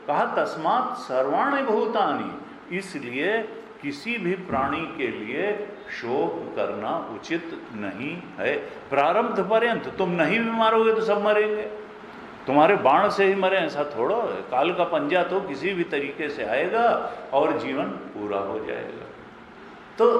B: कहा तस्मात् सर्वाणि भूतानि, इसलिए किसी भी प्राणी के लिए शोक करना उचित नहीं है। प्रारब्ध पर्यंत, तुम नहीं भी मारोगे तो सब मरेंगे, तुम्हारे बाण से ही मरे ऐसा थोड़ा है। काल का पंजा तो किसी भी तरीके से आएगा और जीवन पूरा हो जाएगा। तो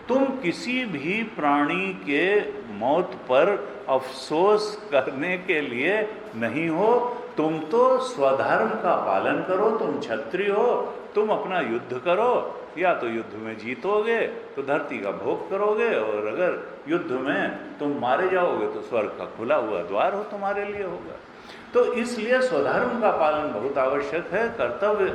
B: तुम किसी भी प्राणी के मौत पर अफसोस करने के लिए नहीं हो, तुम तो स्वधर्म का पालन करो, तुम क्षत्रिय हो, तुम अपना युद्ध करो, या तो युद्ध में जीतोगे तो धरती का भोग करोगे, और अगर युद्ध में तुम मारे जाओगे तो स्वर्ग का खुला हुआ द्वार हो तुम्हारे लिए होगा। तो इसलिए स्वधर्म का पालन बहुत आवश्यक है, कर्तव्य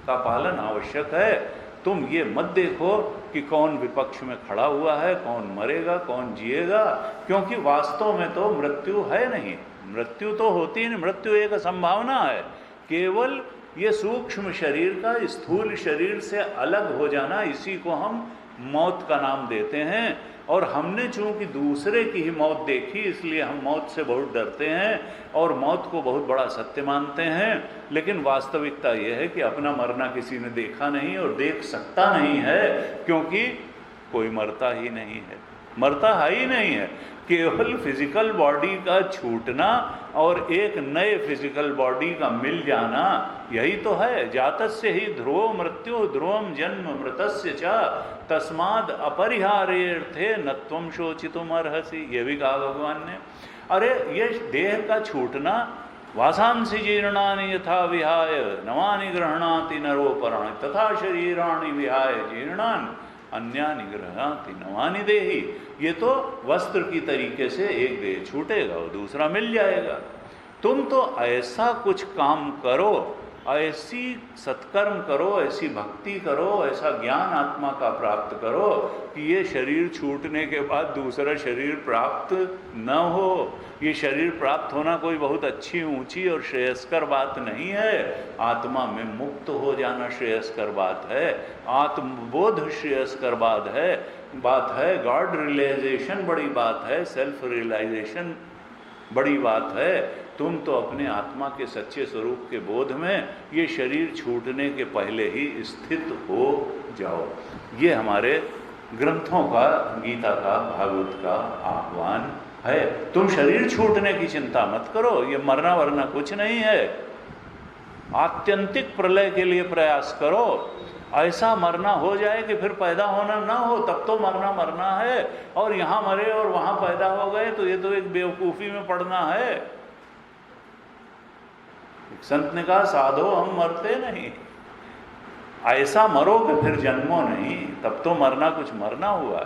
B: का पालन आवश्यक है। तुम ये मत देखो कि कौन विपक्ष में खड़ा हुआ है, कौन मरेगा, कौन जिएगा, क्योंकि वास्तव में तो मृत्यु है नहीं, मृत्यु तो होती नहीं, मृत्यु एक संभावना है। केवल ये सूक्ष्म शरीर का स्थूल शरीर से अलग हो जाना, इसी को हम मौत का नाम देते हैं। और हमने चूंकि दूसरे की ही मौत देखी, इसलिए हम मौत से बहुत डरते हैं और मौत को बहुत बड़ा सत्य मानते हैं। लेकिन वास्तविकता यह है कि अपना मरना किसी ने देखा नहीं और देख सकता नहीं है, क्योंकि कोई मरता ही नहीं है, मरता ही नहीं है। केवल फिजिकल बॉडी का छूटना और एक नए फिजिकल बॉडी का मिल जाना, यही तो है। जातस्य ही ध्रुवो मृत्यु ध्रुवम जन्म मृतस्य च तस्माद् अपरिहार्यर्थे न त्वं शोचितुम अर्हसि, ये भी कहा भगवान ने। अरे ये देह का छूटना, वासांसि जीर्णानि यथा विहाय नवानि गृह्णाति नरोपराणि तथा शरीराणि विहाय जीर्णानि अन्यानि गृह्णाति नवानि देहि, ये तो वस्त्र की तरीके से एक देह छूटेगा और दूसरा मिल जाएगा। तुम तो ऐसा कुछ काम करो, ऐसी सत्कर्म करो, ऐसी भक्ति करो, ऐसा ज्ञान आत्मा का प्राप्त करो कि ये शरीर छूटने के बाद दूसरा शरीर प्राप्त न हो। ये शरीर प्राप्त होना कोई बहुत अच्छी ऊंची और श्रेयस्कर बात नहीं है। आत्मा में मुक्त हो जाना श्रेयस्कर बात है, आत्मबोध श्रेयस्कर बात है, गॉड रियलाइजेशन बड़ी बात है, सेल्फ रियलाइजेशन बड़ी बात है। तुम तो अपने आत्मा के सच्चे स्वरूप के बोध में ये शरीर छूटने के पहले ही स्थित हो जाओ। ये हमारे ग्रंथों का, गीता का, भागवत का आह्वान है। तुम शरीर छूटने की चिंता मत करो, ये मरना वरना कुछ नहीं है। आत्यंतिक प्रलय के लिए प्रयास करो, ऐसा मरना हो जाए कि फिर पैदा होना ना हो, तब तो मरना है। और यहाँ मरे और वहाँ पैदा हो गए तो ये तो एक बेवकूफ़ी में पड़ना है। एक संत ने कहा, साधो हम मरते नहीं, ऐसा मरो कि फिर जन्मो नहीं, तब तो मरना कुछ मरना हुआ।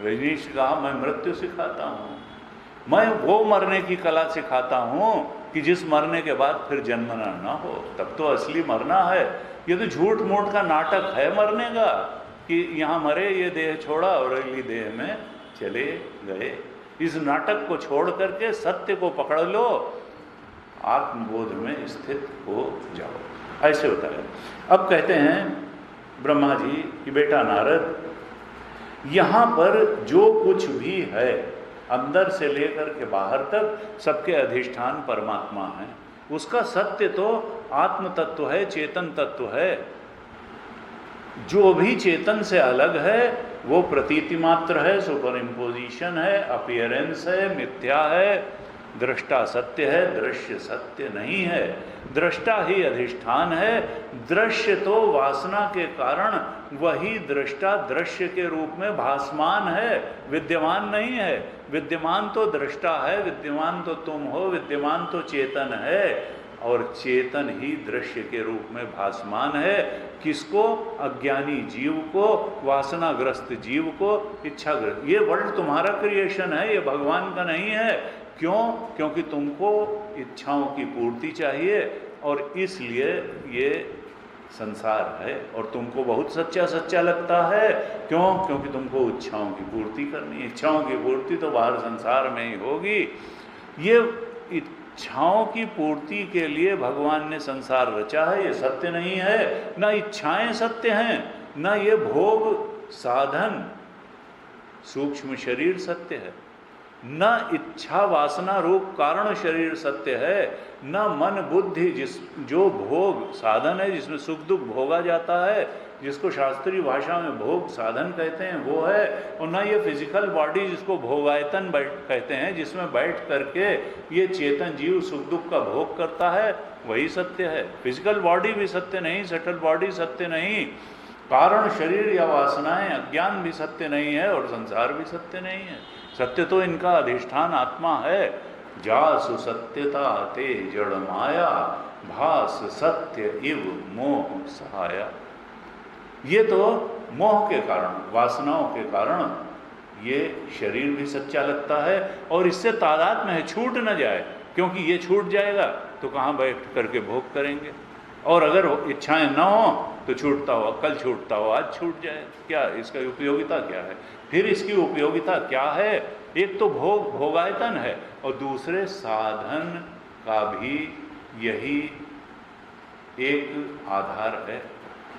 B: रजनीश कहा, मैं मृत्यु सिखाता हूँ, मैं वो मरने की कला सिखाता हूँ कि जिस मरने के बाद फिर जन्मना ना हो, तब तो असली मरना है। ये तो झूठ मूठ का नाटक है मरने का, कि यहाँ मरे, ये देह छोड़ा और अगली देह में चले गए। इस नाटक को छोड़ करके सत्य को पकड़ लो आत्मबोध में स्थित हो जाओ। ऐसे होता है। अब कहते हैं ब्रह्मा जी कि बेटा नारद, यहाँ पर जो कुछ भी है अंदर से लेकर के बाहर तक सबके अधिष्ठान परमात्मा है। उसका सत्य तो आत्म तत्व है, चेतन तत्व है। जो भी चेतन से अलग है वो प्रतीति मात्र है, सुपर इम्पोजिशन है, अपीयरेंस है, मिथ्या है। दृष्टा सत्य है, दृश्य सत्य नहीं है। दृष्टा ही अधिष्ठान है। दृश्य तो वासना के कारण वही दृष्टा दृश्य के रूप में भासमान है, विद्यमान नहीं है। विद्यमान तो दृष्टा है, विद्यमान तो तुम हो, विद्यमान तो चेतन है, और चेतन ही दृश्य के रूप में भासमान है। किसको? अज्ञानी जीव को, वासनाग्रस्त जीव को, इच्छाग्रस्त। ये वर्ल्ड तुम्हारा क्रिएशन है, ये भगवान का नहीं है। क्यों? क्योंकि तुमको इच्छाओं की पूर्ति चाहिए और इसलिए ये संसार है, और तुमको बहुत सच्चा सच्चा लगता है। क्यों? क्योंकि तुमको इच्छाओं की पूर्ति करनी है। इच्छाओं की पूर्ति तो बाहर संसार में ही होगी। ये इच्छाओं की पूर्ति के लिए भगवान ने संसार रचा है, ये सत्य नहीं है। ना इच्छाएं सत्य हैं, ना ये भोग साधन सूक्ष्म शरीर सत्य है, न इच्छा वासना रूप कारण शरीर सत्य है, न मन बुद्धि जो भोग साधन है, जिसमें सुख दुख भोगा जाता है, जिसको शास्त्रीय भाषा में भोग साधन कहते हैं, वो है। और न ये फिजिकल बॉडी जिसको भोगायतन कहते हैं, जिसमें बैठ करके ये चेतन जीव सुख दुख का भोग करता है, वही सत्य है। फिजिकल बॉडी भी सत्य नहीं, सटल बॉडी सत्य नहीं, कारण शरीर या वासनाएं अज्ञान भी सत्य नहीं है, और संसार भी सत्य नहीं है। सत्य तो इनका अधिष्ठान आत्मा है। जासु सत्यता ते जड़ माया, भास सत्य इव मोह सहाया। ये तो मोह के कारण, वासनाओं के कारण ये शरीर भी सच्चा लगता है, और इससे तादाद में है, छूट न जाए। क्योंकि ये छूट जाएगा तो कहाँ बैठ करके भोग करेंगे, और अगर इच्छाएं न हो तो छूटता हो, कल छूटता हो, आज छूट जाए, क्या इसका उपयोगिता क्या है? फिर इसकी उपयोगिता क्या है? एक तो भोगायतन है, और दूसरे साधन का भी यही एक आधार है।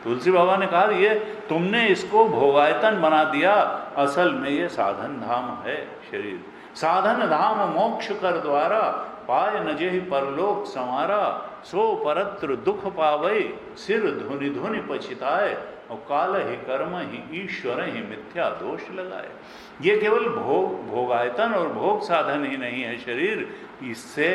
B: तुलसी बाबा ने कहा ये तुमने इसको भोगायतन बना दिया, असल में ये साधन धाम है शरीर। साधन धाम मोक्ष कर द्वारा, पाय न जेहि परलोक संवारा, सो परत्र दुख पावै, सिर धुनि धुनि पछिताए, और काल ही कर्म ही ईश्वर ही मिथ्या दोष लगाए। ये केवल भोगायतन और भोग साधन ही नहीं है शरीर, इससे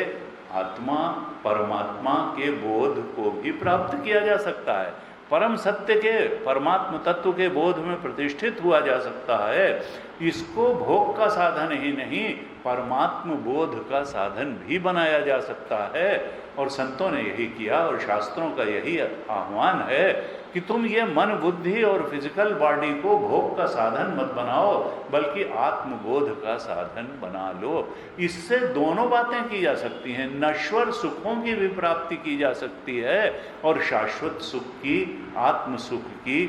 B: आत्मा परमात्मा के बोध को भी प्राप्त किया जा सकता है। परम सत्य के, परमात्म तत्व के बोध में प्रतिष्ठित हुआ जा सकता है। इसको भोग का साधन ही नहीं, परमात्म बोध का साधन भी बनाया जा सकता है। और संतों ने यही किया, और शास्त्रों का यही आह्वान है कि तुम ये मन बुद्धि और फिजिकल बॉडी को भोग का साधन मत बनाओ, बल्कि आत्मबोध का साधन बना लो। इससे दोनों बातें की जा सकती हैं, नश्वर सुखों की भी प्राप्ति की जा सकती है, और शाश्वत सुख की, आत्म सुख की,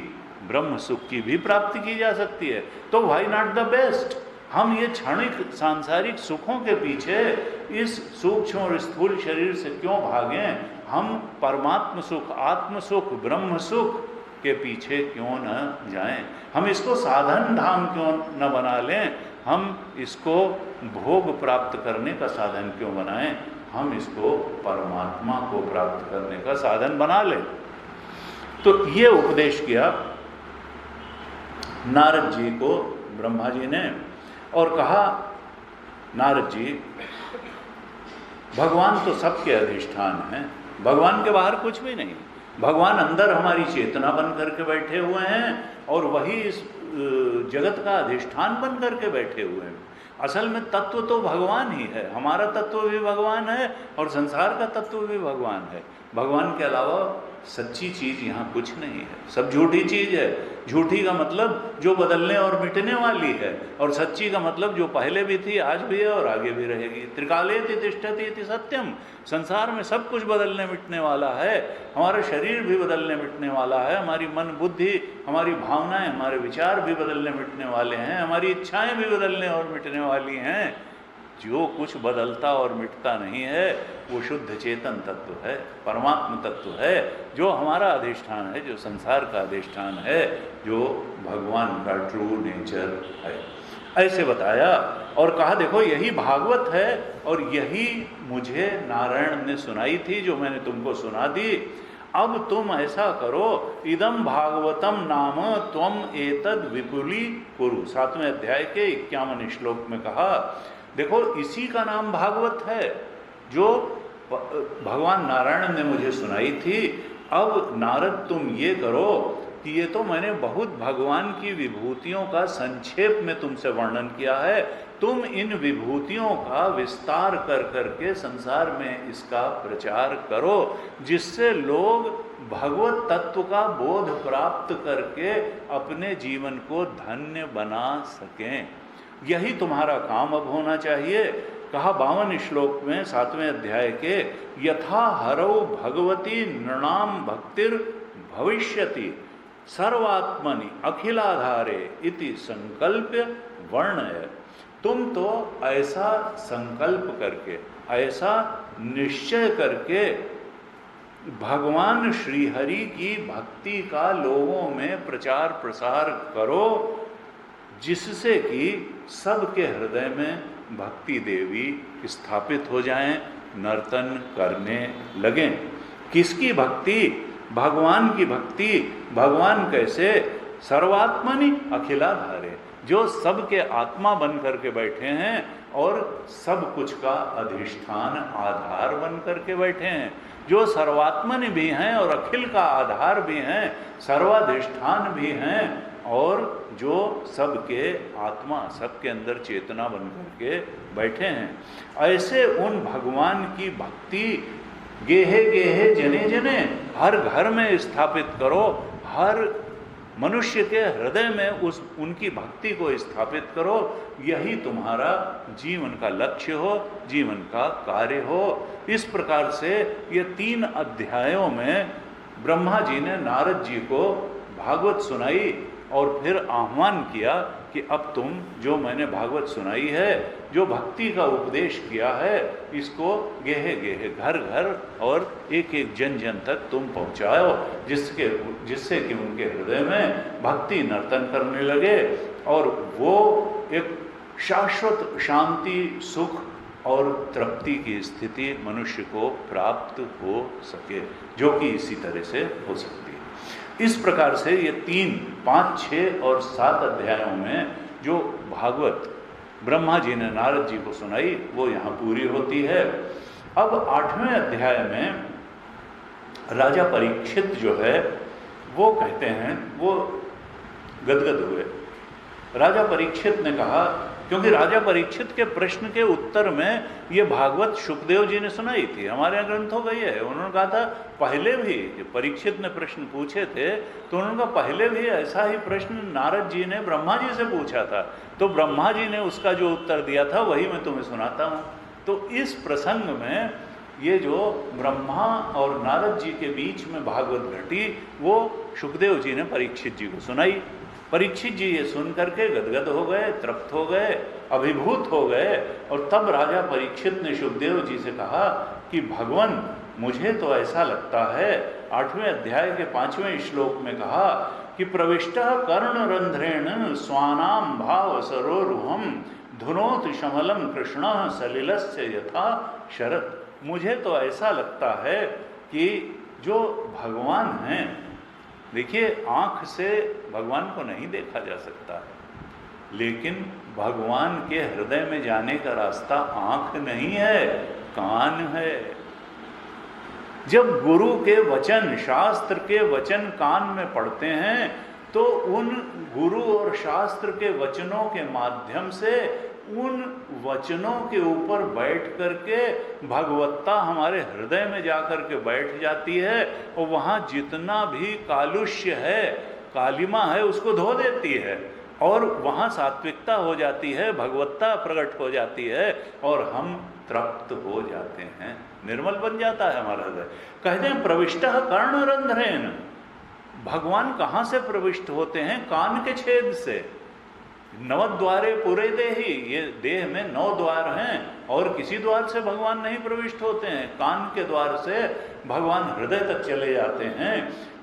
B: ब्रह्म सुख की भी प्राप्ति की जा सकती है। तो व्हाई नॉट द बेस्ट? हम ये क्षणिक सांसारिक सुखों के पीछे इस सूक्ष्म और स्थूल शरीर से क्यों भागें? हम परमात्म सुख, आत्म सुख, ब्रह्म सुख के पीछे क्यों न जाएं? हम इसको साधन धाम क्यों न बना लें? हम इसको भोग प्राप्त करने का साधन क्यों बनाएं? हम इसको परमात्मा को प्राप्त करने का साधन बना लें। तो ये उपदेश किया नारद जी को ब्रह्मा जी ने, और कहा नारद जी, भगवान तो सबके अधिष्ठान हैं, भगवान के बाहर कुछ भी नहीं। भगवान अंदर हमारी चेतना बन करके बैठे हुए हैं, और वही इस जगत का अधिष्ठान बन करके बैठे हुए हैं। असल में तत्व तो भगवान ही है, हमारा तत्व भी भगवान है, और संसार का तत्व भी भगवान है। भगवान के अलावा सच्ची चीज यहाँ कुछ नहीं है, सब झूठी चीज है। झूठी का मतलब जो बदलने और मिटने वाली है, और सच्ची का मतलब जो पहले भी थी, आज भी है और आगे भी रहेगी। त्रिकालेति तिष्ठति इति सत्यम। संसार में सब कुछ बदलने मिटने वाला है। हमारा शरीर भी बदलने मिटने वाला है, हमारी मन बुद्धि, हमारी भावनाएं, हमारे विचार भी बदलने मिटने वाले हैं, हमारी इच्छाएं भी बदलने और मिटने वाली हैं। जो कुछ बदलता और मिटता नहीं है वो शुद्ध चेतन तत्व है, परमात्म तत्व है, जो हमारा अधिष्ठान है, जो संसार का अधिष्ठान है, जो भगवान का ट्रू नेचर है। ऐसे बताया और कहा देखो यही भागवत है और यही मुझे नारायण ने सुनाई थी, जो मैंने तुमको सुना दी। अब तुम ऐसा करो, इदम भागवतम नाम त्वम एतद विपुली कुरु। 7वें अध्याय के 51 श्लोक में कहा देखो इसी का नाम भागवत है जो भगवान नारायण ने मुझे सुनाई थी। अब नारद तुम ये करो कि ये तो मैंने बहुत भगवान की विभूतियों का संक्षेप में तुमसे वर्णन किया है, तुम इन विभूतियों का विस्तार कर करके संसार में इसका प्रचार करो, जिससे लोग भगवत तत्व का बोध प्राप्त करके अपने जीवन को धन्य बना सकें। यही तुम्हारा काम अब होना चाहिए। कहा 52 श्लोक में 7वें अध्याय के, यथा हरौ भगवती नृणाम भक्तिर भविष्यति सर्वात्मनि अखिलाधारे इति संकल्प्य वर्णय। तुम तो ऐसा संकल्प करके, ऐसा निश्चय करके भगवान श्रीहरि की भक्ति का लोगों में प्रचार प्रसार करो, जिससे कि सबके हृदय में भक्ति देवी स्थापित हो जाएं, नर्तन करने लगें। किसकी भक्ति? भगवान की भक्ति। भगवान कैसे? सर्वात्मनि अखिलाधारे, जो सबके आत्मा बन करके बैठे हैं और सब कुछ का अधिष्ठान आधार बन करके बैठे हैं, जो सर्वात्मनि भी हैं और अखिल का आधार भी हैं, सर्वाधिष्ठान भी हैं, और जो सबके आत्मा, सबके अंदर चेतना बन करके बैठे हैं। ऐसे उन भगवान की भक्ति गेहे गेहे जने जने हर घर में स्थापित करो, हर मनुष्य के हृदय में उनकी भक्ति को स्थापित करो। यही तुम्हारा जीवन का लक्ष्य हो, जीवन का कार्य हो। इस प्रकार से ये 3 अध्यायों में ब्रह्मा जी ने नारद जी को भागवत सुनाई और फिर आह्वान किया कि अब तुम जो मैंने भागवत सुनाई है, जो भक्ति का उपदेश किया है, इसको गेहे गेहे घर घर और एक एक जन जन तक तुम पहुँचाओ, जिससे कि उनके हृदय में भक्ति नर्तन करने लगे और वो एक शाश्वत शांति, सुख और तृप्ति की स्थिति मनुष्य को प्राप्त हो सके, जो कि इसी तरह से हो सकती है। इस प्रकार से ये 3, 5, 6 और 7 अध्यायों में जो भागवत ब्रह्मा जी ने नारद जी को सुनाई वो यहाँ पूरी होती है। अब 8वें अध्याय में राजा परीक्षित जो है वो कहते हैं, वो गदगद हुए। राजा परीक्षित ने कहा, क्योंकि राजा परीक्षित के प्रश्न के उत्तर में ये भागवत सुखदेव जी ने सुनाई थी, हमारे यहाँ ग्रंथों का ये है। उन्होंने कहा था पहले भी परीक्षित ने प्रश्न पूछे थे तो उन्होंने कहा पहले भी ऐसा ही प्रश्न नारद जी ने ब्रह्मा जी से पूछा था, तो ब्रह्मा जी ने उसका जो उत्तर दिया था वही मैं तुम्हें सुनाता हूँ। तो इस प्रसंग में ये जो ब्रह्मा और नारद जी के बीच में भागवत घटी वो सुखदेव जी ने परीक्षित जी को सुनाई। परीक्षित जी ये सुन करके गदगद हो गए, तृप्त हो गए, अभिभूत हो गए। और तब राजा परीक्षित ने सुखदेव जी से कहा कि भगवान, मुझे तो ऐसा लगता है, 8वें अध्याय के 5वें श्लोक में कहा कि प्रविष्टः कर्णरंध्रेण स्वानाम भाव सरोरुहम धुनोत शमलम कृष्णः सलिलस्य यथा शरत। मुझे तो ऐसा लगता है कि जो भगवान हैं, देखिए आँख से भगवान को नहीं देखा जा सकता है, लेकिन भगवान के हृदय में जाने का रास्ता आँख नहीं है, कान है। जब गुरु के वचन, शास्त्र के वचन कान में पड़ते हैं तो उन गुरु और शास्त्र के वचनों के माध्यम से उन वचनों के ऊपर बैठ करके भगवत्ता हमारे हृदय में जाकर के बैठ जाती है और वहाँ जितना भी कालुष्य है, कालिमा है, उसको धो देती है और वहाँ सात्विकता हो जाती है, भगवत्ता प्रकट हो जाती है और हम तृप्त हो जाते हैं, निर्मल बन जाता है हमारा हृदय। कहते हैं प्रविष्टः कर्णरंध्रेण, भगवान कहाँ से प्रविष्ट होते हैं? कान के छेद से। नवद्वारे पूरे देही, ये देह में 9 द्वार हैं और किसी द्वार से भगवान नहीं प्रविष्ट होते हैं। कान के द्वार से भगवान हृदय तक चले जाते हैं।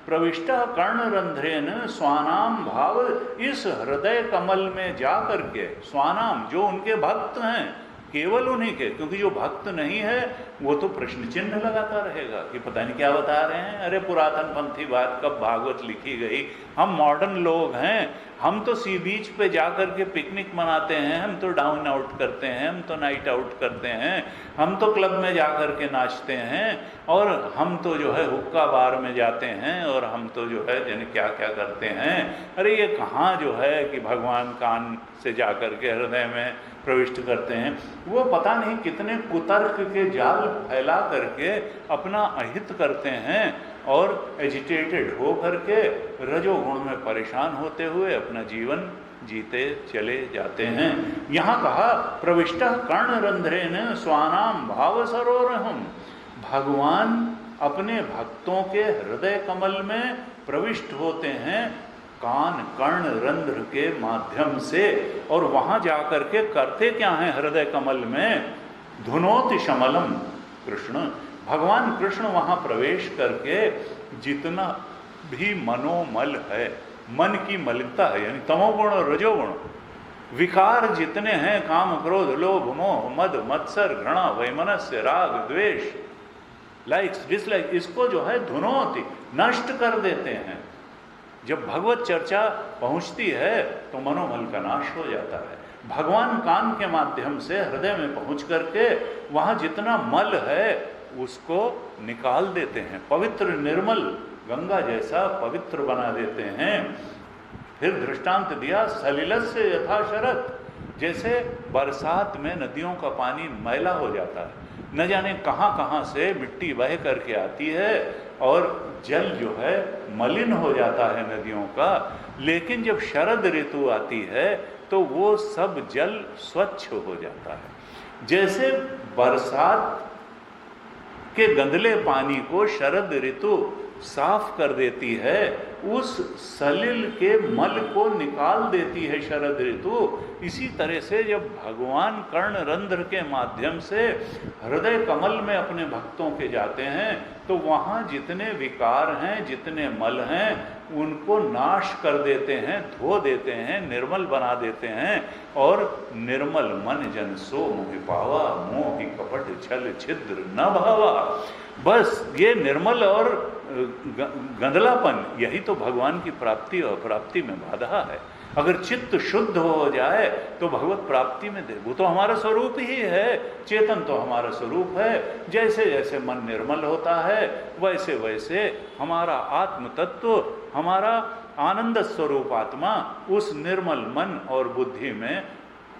B: प्रविष्ट कर्णरंध्रेन स्वानाम भाव, इस हृदय कमल में जा करके, स्वानाम जो उनके भक्त हैं, केवल उन्हीं के, क्योंकि जो भक्त नहीं है वो तो प्रश्न चिन्ह लगाता रहेगा कि पता नहीं क्या बता रहे हैं। अरे पुरातन पंथी बात कब भागवत लिखी गई, हम मॉडर्न लोग हैं, हम तो सी बीच पे जा कर के पिकनिक मनाते हैं, हम तो डाउन आउट करते हैं, हम तो नाइट आउट करते हैं, हम तो क्लब में जा कर के नाचते हैं, और हम तो जो है हुक्का बार में जाते हैं, और हम तो जो है जन क्या क्या करते हैं। अरे ये कहाँ जो है कि भगवान कान से जा कर के हृदय में प्रविष्ट करते हैं। वो पता नहीं कितने कुतर्क के जाल फैला करके अपना अहित करते हैं और एजिटेटेड हो करके रजोगुण में परेशान होते हुए अपना जीवन जीते चले जाते हैं। यहाँ कहा प्रविष्टः कर्णरंध्रेन स्वानाम भाव सरोरहम, भगवान अपने भक्तों के हृदय कमल में प्रविष्ट होते हैं कान कर्ण रंध्र के माध्यम से, और वहां जाकर के करते क्या हैं हृदय कमल में, धुनोति शमलम कृष्ण, भगवान कृष्ण वहां प्रवेश करके जितना भी मनोमल है, मन की मलिनता है, यानी तमोगुण और रजोगुण विकार जितने हैं, काम क्रोध लोभ मोह मद मत्सर घृणा वैमनस्य राग द्वेष लाइक्स डिसलाइक, इसको जो है धुनोति नष्ट कर देते हैं। जब भगवत चर्चा पहुंचती है तो मनोमल का नाश हो जाता है। भगवान कान के माध्यम से हृदय में पहुंच करके वहां जितना मल है उसको निकाल देते हैं, पवित्र निर्मल गंगा जैसा पवित्र बना देते हैं। फिर दृष्टांत दिया सलिलस्य यथा शरत, जैसे बरसात में नदियों का पानी मैला हो जाता है, न जाने कहाँ कहाँ से मिट्टी बह करके आती है और जल जो है मलिन हो जाता है नदियों का, लेकिन जब शरद ऋतु आती है तो वो सब जल स्वच्छ हो जाता है। जैसे बरसात के गंदले पानी को शरद ऋतु साफ कर देती है, उस सलिल के मल को निकाल देती है शरद ऋतु। इसी तरह से जब भगवान कर्ण रंध्र के माध्यम से हृदय कमल में अपने भक्तों के जाते हैं तो वहाँ जितने विकार हैं, जितने मल हैं, उनको नाश कर देते हैं, धो देते हैं, निर्मल बना देते हैं। और निर्मल मन जन सो मोहि पावा, मोहि कपट छल छिद्र न भावा। बस ये निर्मल और गंदलापन, यही तो भगवान की प्राप्ति और प्राप्ति में बाधा है। अगर चित्त शुद्ध हो जाए तो भगवत प्राप्ति में दे, वो तो हमारा स्वरूप ही है, चेतन तो हमारा स्वरूप है। जैसे जैसे मन निर्मल होता है वैसे वैसे हमारा आत्म तत्व, हमारा आनंद स्वरूप आत्मा उस निर्मल मन और बुद्धि में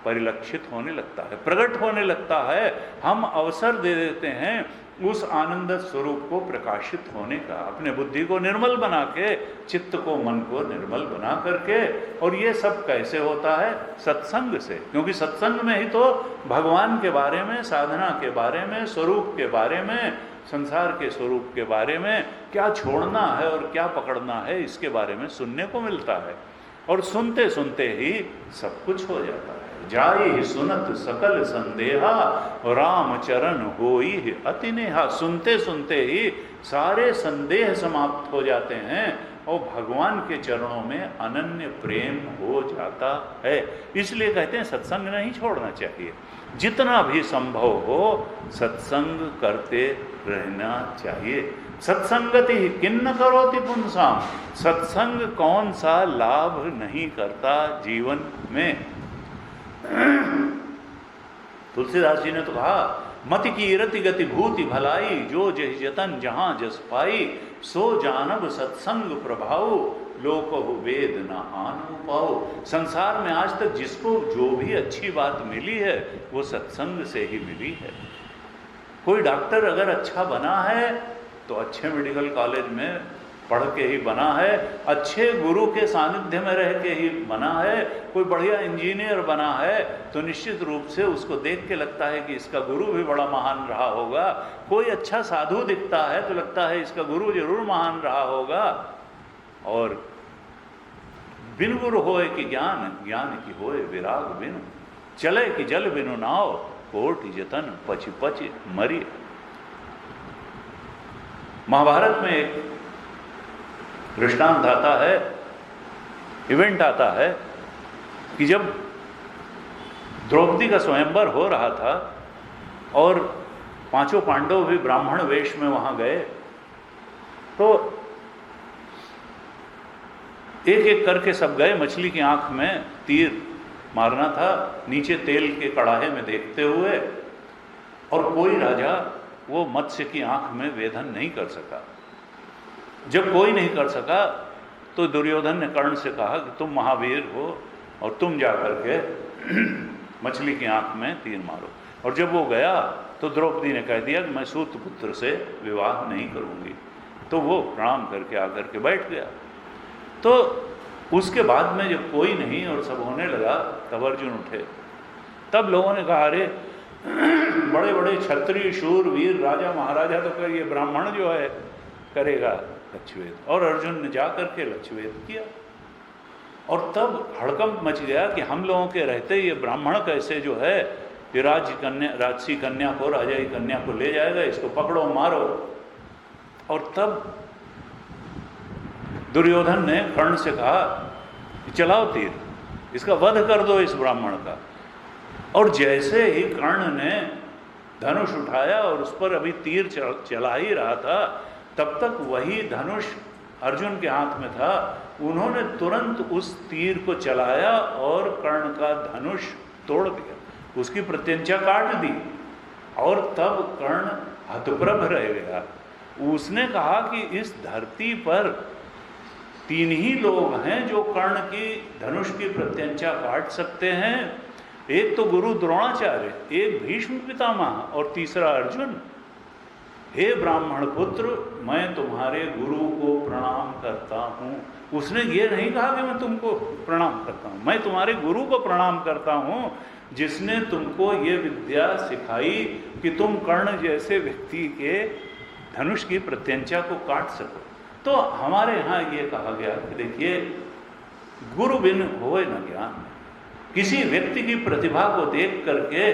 B: परिलक्षित होने लगता है, प्रकट होने लगता है। हम अवसर दे देते हैं उस आनंद स्वरूप को प्रकाशित होने का, अपने बुद्धि को निर्मल बना के, चित्त को मन को निर्मल बना करके। और ये सब कैसे होता है? सत्संग से, क्योंकि सत्संग में ही तो भगवान के बारे में, साधना के बारे में, स्वरूप के बारे में, संसार के स्वरूप के बारे में, क्या छोड़ना है और क्या पकड़ना है, इसके बारे में सुनने को मिलता है। और सुनते सुनते ही सब कुछ हो जाता है। जाई सुनत सकल संदेहा, राम चरण होई अति नेहा। सुनते सुनते ही सारे संदेह समाप्त हो जाते हैं और भगवान के चरणों में अनन्य प्रेम हो जाता है। इसलिए कहते हैं सत्संग नहीं छोड़ना चाहिए, जितना भी संभव हो सत्संग करते रहना चाहिए। सत्संगति किन्न करोति पुंसाम, सत्संग कौन सा लाभ नहीं करता जीवन में। तुलसीदास जी ने तो कहा, मति की रति गति भूति भलाई, जो जहि जतन जहां जस पाई, सो जानब सत्संग प्रभाव, लोकहु वेद न आनु पाओ। संसार में आज तक जिसको जो भी अच्छी बात मिली है वो सत्संग से ही मिली है। कोई डॉक्टर अगर अच्छा बना है तो अच्छे मेडिकल कॉलेज में पढ़ के ही बना है, अच्छे गुरु के सानिध्य में रह के ही बना है। कोई बढ़िया इंजीनियर बना है तो निश्चित रूप से उसको देख के लगता है कि इसका गुरु भी बड़ा महान रहा होगा। कोई अच्छा साधु दिखता है तो लगता है इसका गुरु जरूर महान रहा होगा। और बिन गुरु होए कि ज्ञान, ज्ञान की होए विराग बिनु, चले कि जल बिनु नाव, कोटि जतन पच पच मरी। महाभारत में एक दृष्टांत आता है, इवेंट आता है कि जब द्रौपदी का स्वयंवर हो रहा था और पांचों पांडव भी ब्राह्मण वेश में वहां गए, तो एक एक करके सब गए। मछली की आंख में तीर मारना था, नीचे तेल के कड़ाहे में देखते हुए, और कोई राजा वो मत्स्य की आंख में वेधन नहीं कर सका। जब कोई नहीं कर सका तो दुर्योधन ने कर्ण से कहा कि तुम महावीर हो और तुम जाकर के मछली की आंख में तीर मारो। और जब वो गया तो द्रौपदी ने कह दिया कि मैं सूत पुत्र से विवाह नहीं करूंगी। तो वो प्रणाम करके आकर के बैठ गया। तो उसके बाद में जब कोई नहीं और सब होने लगा, तब अर्जुन उठे। तब लोगों ने कहा, अरे बड़े बड़े क्षत्रिय शूर वीर राजा महाराजा तो कर, ये ब्राह्मण जो है करेगा लक्ष्यवेद। और अर्जुन ने जा करके लक्ष्यवेद किया। और तब हड़कंप मच गया कि हम लोगों के रहते ये ब्राह्मण कैसे जो है ये राजसी कन्या को, राजाई कन्या को ले जाएगा, इसको पकड़ो मारो। और तब दुर्योधन ने कर्ण से कहा कि चलाओ तीर, इसका वध कर दो इस ब्राह्मण का। और जैसे ही कर्ण ने धनुष उठाया और उस पर अभी तीर चला ही रहा था, तब तक वही धनुष अर्जुन के हाथ में था। उन्होंने तुरंत उस तीर को चलाया और कर्ण का धनुष तोड़ दिया, उसकी प्रत्यंचा काट दी। और तब कर्ण हतप्रभ रह गया। उसने कहा कि इस धरती पर 3 ही लोग हैं जो कर्ण की धनुष की प्रत्यंचा काट सकते हैं। एक तो गुरु द्रोणाचार्य, एक भीष्म पितामह और तीसरा अर्जुन। हे ब्राह्मण पुत्र, मैं तुम्हारे गुरु को प्रणाम करता हूँ। उसने ये नहीं कहा कि मैं तुमको प्रणाम करता हूँ, मैं तुम्हारे गुरु को प्रणाम करता हूँ जिसने तुमको ये विद्या सिखाई कि तुम कर्ण जैसे व्यक्ति के धनुष की प्रत्यंचा को काट सको। तो हमारे यहाँ ये कहा गया कि देखिए, गुरु बिन होए न ज्ञान। किसी व्यक्ति की प्रतिभा को देख करके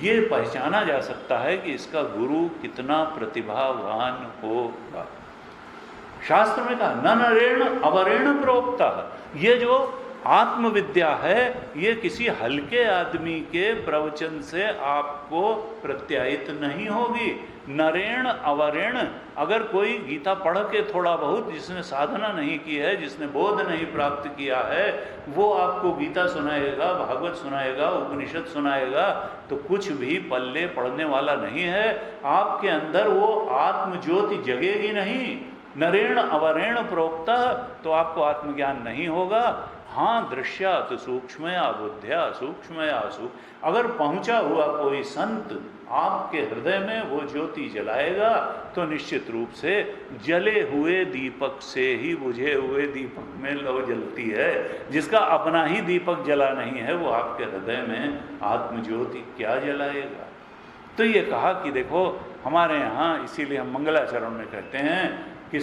B: ये पहचाना जा सकता है कि इसका गुरु कितना प्रतिभावान होगा। शास्त्र में कहा न नरेण अवरेण प्रोक्ता। ये जो आत्मविद्या है ये किसी हल्के आदमी के प्रवचन से आपको प्रत्यायित नहीं होगी। नरेण अवरेण, अगर कोई गीता पढ़ के थोड़ा बहुत, जिसने साधना नहीं की है, जिसने बोध नहीं प्राप्त किया है, वो आपको गीता सुनाएगा, भागवत सुनाएगा, उपनिषद सुनाएगा, तो कुछ भी पल्ले पड़ने वाला नहीं है। आपके अंदर वो आत्मज्योति जगेगी नहीं। नरेण अवरेण प्रोक्ता, तो आपको आत्मज्ञान नहीं होगा। हाँ, दृश्यात सूक्ष्मया बुद्ध्या सूक्ष्मया सूक्ष्म, अगर पहुंचा हुआ कोई संत आपके हृदय में वो ज्योति जलाएगा तो निश्चित रूप से जले हुए दीपक से ही बुझे हुए दीपक में लौ जलती है। जिसका अपना ही दीपक जला नहीं है वो आपके हृदय में आत्मज्योति क्या जलाएगा। तो ये कहा कि देखो, हमारे यहाँ इसीलिए हम मंगलाचरण में कहते हैं कि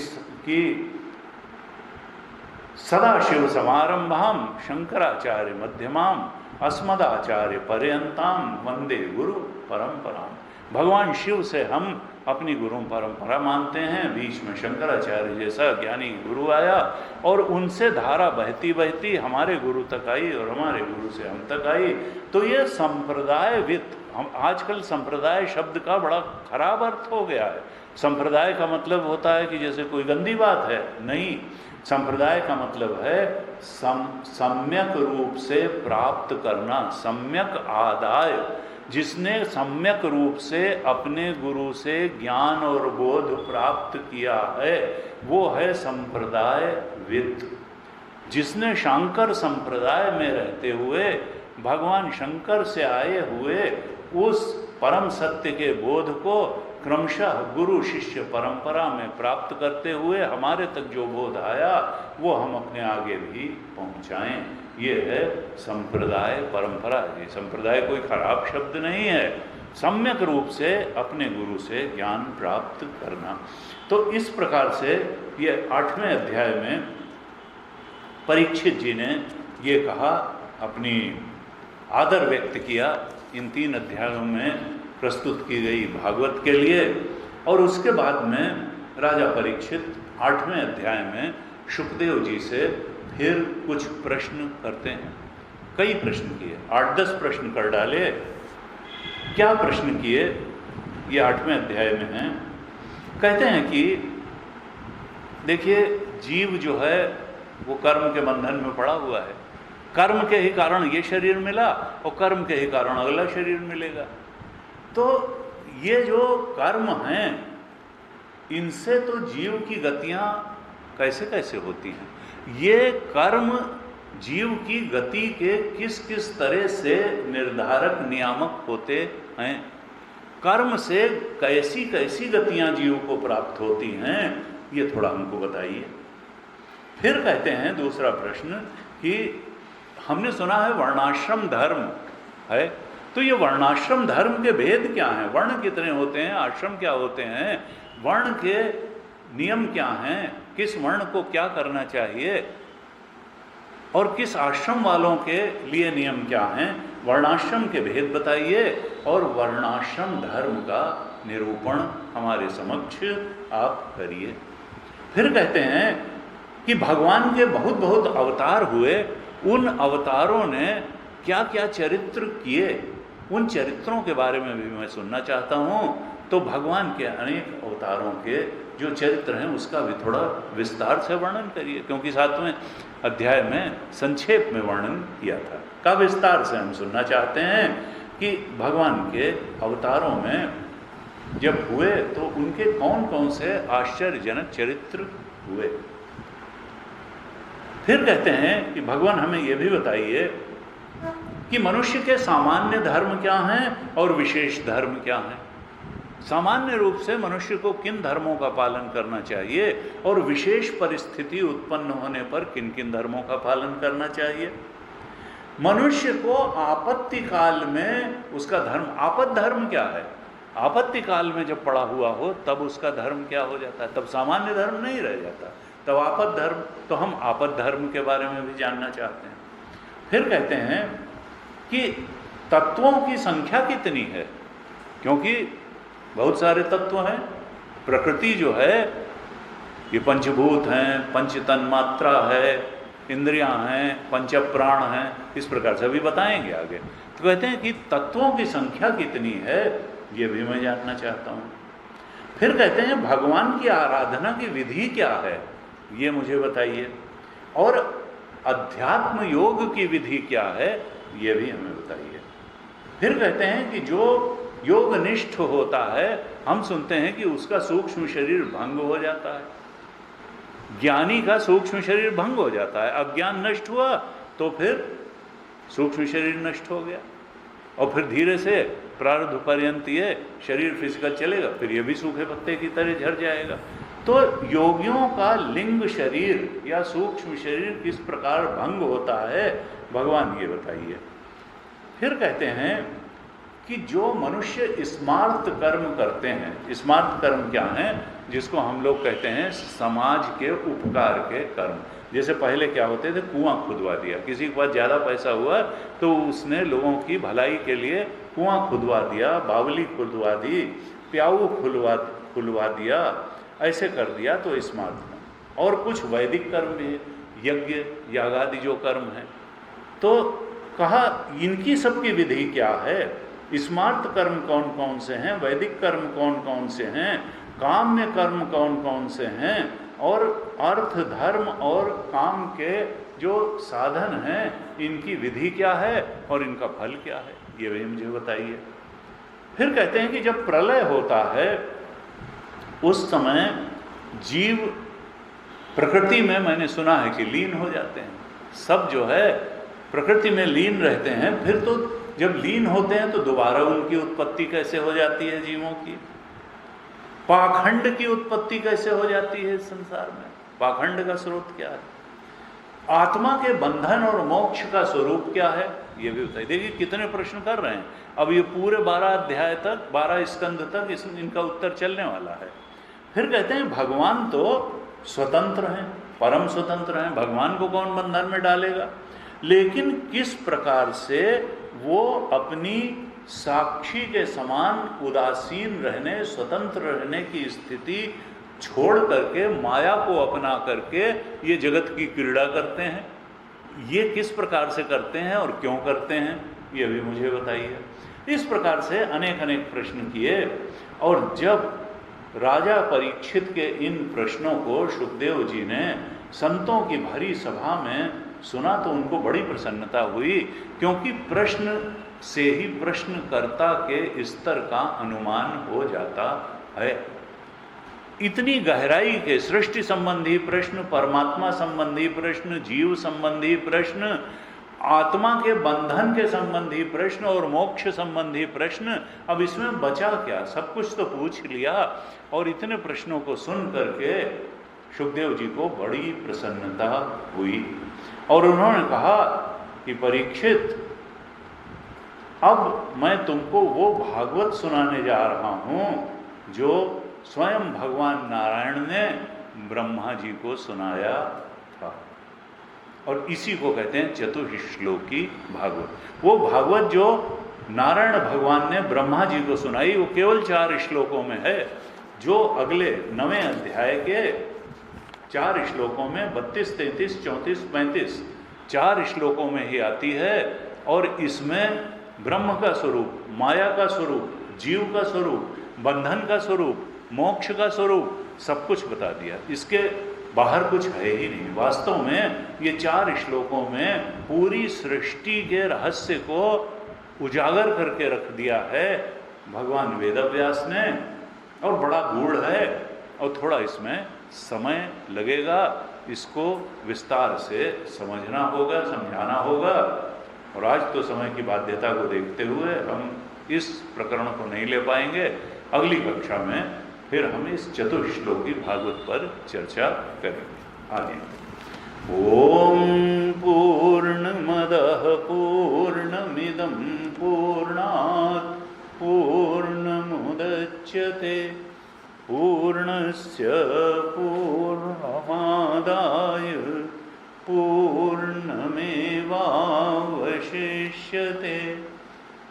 B: सदाशिव समारंभाम शंकराचार्य मध्यमाम अस्मदाचार्य पर्यंताम वंदे गुरु परंपराम। भगवान शिव से हम अपनी गुरु परंपरा मानते हैं। बीच में शंकराचार्य जैसा ज्ञानी गुरु आया और उनसे धारा बहती बहती हमारे गुरु तक आई और हमारे गुरु से हम तक आई। तो ये संप्रदाय वित्त, हम आजकल संप्रदाय शब्द का बड़ा खराब अर्थ हो गया है। संप्रदाय का मतलब होता है कि जैसे कोई गंदी बात है, नहीं। संप्रदाय का मतलब है सम्यक रूप से प्राप्त करना, सम्यक आदाय। जिसने सम्यक रूप से अपने गुरु से ज्ञान और बोध प्राप्त किया है वो है संप्रदाय विद। जिसने शंकर संप्रदाय में रहते हुए भगवान शंकर से आए हुए उस परम सत्य के बोध को क्रमशः गुरु शिष्य परंपरा में प्राप्त करते हुए हमारे तक जो बोध आया वो हम अपने आगे भी पहुंचाएं, ये है संप्रदाय परंपरा। ये संप्रदाय कोई खराब शब्द नहीं है, सम्यक रूप से अपने गुरु से ज्ञान प्राप्त करना। तो इस प्रकार से ये 8वें अध्याय में परीक्षित जी ने ये कहा, अपनी आदर व्यक्त किया इन 3 अध्यायों में प्रस्तुत की गई भागवत के लिए। और उसके बाद में राजा परीक्षित 8वें अध्याय में शुकदेव जी से फिर कुछ प्रश्न करते हैं। कई प्रश्न किए, 8-10 प्रश्न कर डाले। क्या प्रश्न किए ये 8वें अध्याय में हैं। कहते हैं कि देखिए, जीव जो है वो कर्म के बंधन में पड़ा हुआ है। कर्म के ही कारण ये शरीर मिला और कर्म के ही कारण अगला शरीर मिलेगा। तो ये जो कर्म हैं, इनसे तो जीव की गतियां कैसे कैसे होती हैं। ये कर्म जीव की गति के किस किस तरह से निर्धारक नियामक होते हैं, कर्म से कैसी कैसी गतियां जीव को प्राप्त होती हैं, ये थोड़ा हमको बताइए। फिर कहते हैं दूसरा प्रश्न कि हमने सुना है वर्णाश्रम धर्म है, तो ये वर्णाश्रम धर्म के भेद क्या हैं, वर्ण कितने होते हैं, आश्रम क्या होते हैं, वर्ण के नियम क्या हैं, किस वर्ण को क्या करना चाहिए और किस आश्रम वालों के लिए नियम क्या हैं, वर्णाश्रम के भेद बताइए और वर्णाश्रम धर्म का निरूपण हमारे समक्ष आप करिए। फिर कहते हैं कि भगवान के बहुत बहुत अवतार हुए, उन अवतारों ने क्या क्या चरित्र किए, उन चरित्रों के बारे में भी मैं सुनना चाहता हूँ। तो भगवान के अनेक अवतारों के जो चरित्र हैं उसका भी थोड़ा विस्तार से वर्णन करिए, क्योंकि 7वें अध्याय में संक्षेप में वर्णन किया था, का विस्तार से हम सुनना चाहते हैं कि भगवान के अवतारों में जब हुए तो उनके कौन कौन से आश्चर्यजनक चरित्र हुए। फिर कहते हैं कि भगवान हमें यह भी बताइए कि मनुष्य के सामान्य धर्म क्या हैं और विशेष धर्म क्या हैं। सामान्य रूप से मनुष्य को किन धर्मों का पालन करना चाहिए और विशेष परिस्थिति उत्पन्न होने पर किन किन धर्मों का पालन करना चाहिए। मनुष्य को आपत्ति काल में उसका धर्म, आपद धर्म क्या है, आपत्ति काल में जब पड़ा हुआ हो तब उसका धर्म क्या हो जाता है, तब सामान्य धर्म नहीं रह जाता, तब आपद धर्म। तो हम आपद धर्म के बारे में भी जानना चाहते हैं। फिर कहते हैं कि तत्वों की संख्या कितनी है, क्योंकि बहुत सारे तत्व हैं। प्रकृति जो है ये पंचभूत हैं, पंच तन्मात्रा है, इंद्रियां हैं, पंच प्राण हैं, इस प्रकार से अभी बताएंगे आगे। तो कहते हैं कि तत्वों की संख्या कितनी है, ये भी मैं जानना चाहता हूँ। फिर कहते हैं भगवान की आराधना की विधि क्या है, ये मुझे बताइए, और अध्यात्म योग की विधि क्या है, ये भी हमें बताइए। फिर कहते हैं कि जो योग निष्ठ होता है, हम सुनते हैं कि उसका सूक्ष्म शरीर भंग हो जाता है, ज्ञानी का सूक्ष्म शरीर भंग हो जाता है, अज्ञान नष्ट हुआ तो फिर सूक्ष्म शरीर नष्ट हो गया और फिर धीरे से प्रारब्ध पर्यंत ये शरीर फिजिकल चलेगा, फिर ये भी सूखे पत्ते की तरह झड़ जाएगा। तो योगियों का लिंग शरीर या सूक्ष्म शरीर किस प्रकार भंग होता है, भगवान ये बताइए। फिर कहते हैं कि जो मनुष्य स्मार्त कर्म करते हैं, स्मार्त कर्म क्या हैं, जिसको हम लोग कहते हैं समाज के उपकार के कर्म। जैसे पहले क्या होते थे, कुआं खुदवा दिया, किसी के पास ज़्यादा पैसा हुआ तो उसने लोगों की भलाई के लिए कुआं खुदवा दिया, बावली खुदवा दी, प्याऊ खुलवा दिया, ऐसे कर दिया, तो स्मार्त कर्म। और कुछ वैदिक कर्म भी, यज्ञ यागादि जो कर्म है, तो कहा इनकी सबकी विधि क्या है, स्मार्त कर्म कौन कौन से हैं, वैदिक कर्म कौन कौन से हैं, काम्य कर्म कौन कौन से हैं, और अर्थ धर्म और काम के जो साधन हैं इनकी विधि क्या है और इनका फल क्या है, ये भी मुझे बताइए। फिर कहते हैं कि जब प्रलय होता है उस समय जीव प्रकृति में, मैंने सुना है कि लीन हो जाते हैं, सब जो है प्रकृति में लीन रहते हैं। फिर तो जब लीन होते हैं तो दोबारा उनकी उत्पत्ति कैसे हो जाती है जीवों की, पाखंड की उत्पत्ति कैसे हो जाती है संसार में, पाखंड का स्रोत क्या है, आत्मा के बंधन और मोक्ष का स्वरूप क्या है, ये भी बताइए। देखिए कितने प्रश्न कर रहे हैं, अब ये पूरे 12 अध्याय तक, 12 स्कंद तक इनका उत्तर चलने वाला है। फिर कहते हैं भगवान तो स्वतंत्र हैं, परम स्वतंत्र हैं, भगवान को कौन बंधन में डालेगा। लेकिन किस प्रकार से वो अपनी साक्षी के समान उदासीन रहने, स्वतंत्र रहने की स्थिति छोड़ करके माया को अपना करके ये जगत की क्रीड़ा करते हैं, ये किस प्रकार से करते हैं और क्यों करते हैं, ये भी मुझे बताइए। इस प्रकार से अनेक अनेक प्रश्न किए। और जब राजा परीक्षित के इन प्रश्नों को सुखदेव जी ने संतों की भरी सभा में सुना तो उनको बड़ी प्रसन्नता हुई, क्योंकि प्रश्न से ही प्रश्नकर्ता के स्तर का अनुमान हो जाता है। इतनी गहराई के सृष्टि संबंधी प्रश्न, परमात्मा संबंधी प्रश्न, जीव संबंधी प्रश्न, आत्मा के बंधन के संबंधी प्रश्न और मोक्ष संबंधी प्रश्न, अब इसमें बचा क्या, सब कुछ तो पूछ लिया। और इतने प्रश्नों को सुन करके सुखदेव जी को बड़ी प्रसन्नता हुई और उन्होंने कहा कि परीक्षित, अब मैं तुमको वो भागवत सुनाने जा रहा हूँ जो स्वयं भगवान नारायण ने ब्रह्मा जी को सुनाया था। और इसी को कहते हैं चतुश्लोकी भागवत। वो भागवत जो नारायण भगवान ने ब्रह्मा जी को सुनाई, वो केवल 4 श्लोकों में है, जो अगले 9वें अध्याय के 4 श्लोकों में 32, 33, 34, 35 4 श्लोकों में ही आती है। और इसमें ब्रह्म का स्वरूप, माया का स्वरूप, जीव का स्वरूप, बंधन का स्वरूप, मोक्ष का स्वरूप सब कुछ बता दिया। इसके बाहर कुछ है ही नहीं। वास्तव में ये 4 श्लोकों में पूरी सृष्टि के रहस्य को उजागर करके रख दिया है भगवान वेदव्यास ने, और बड़ा गूढ़ है और थोड़ा इसमें समय लगेगा। इसको विस्तार से समझना होगा, समझाना होगा। और आज तो समय की बाध्यता को देखते हुए हम इस प्रकरण को नहीं ले पाएंगे। अगली कक्षा में फिर हम इस चतुश्लोकी भागवत पर चर्चा करेंगे। आगे। ओम पूर्णमदः पूर्णमिदं पूर्णात् पूर्णमुदच्यते पूर्णस्य पूर्णमादाय पूर्णमेवावशिष्यते।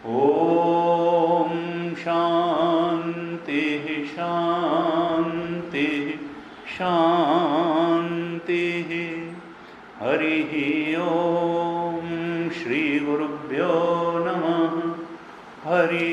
B: ओम शांति शांति शांति। हरि ओम। श्री गुरुभ्यो नमः। हरि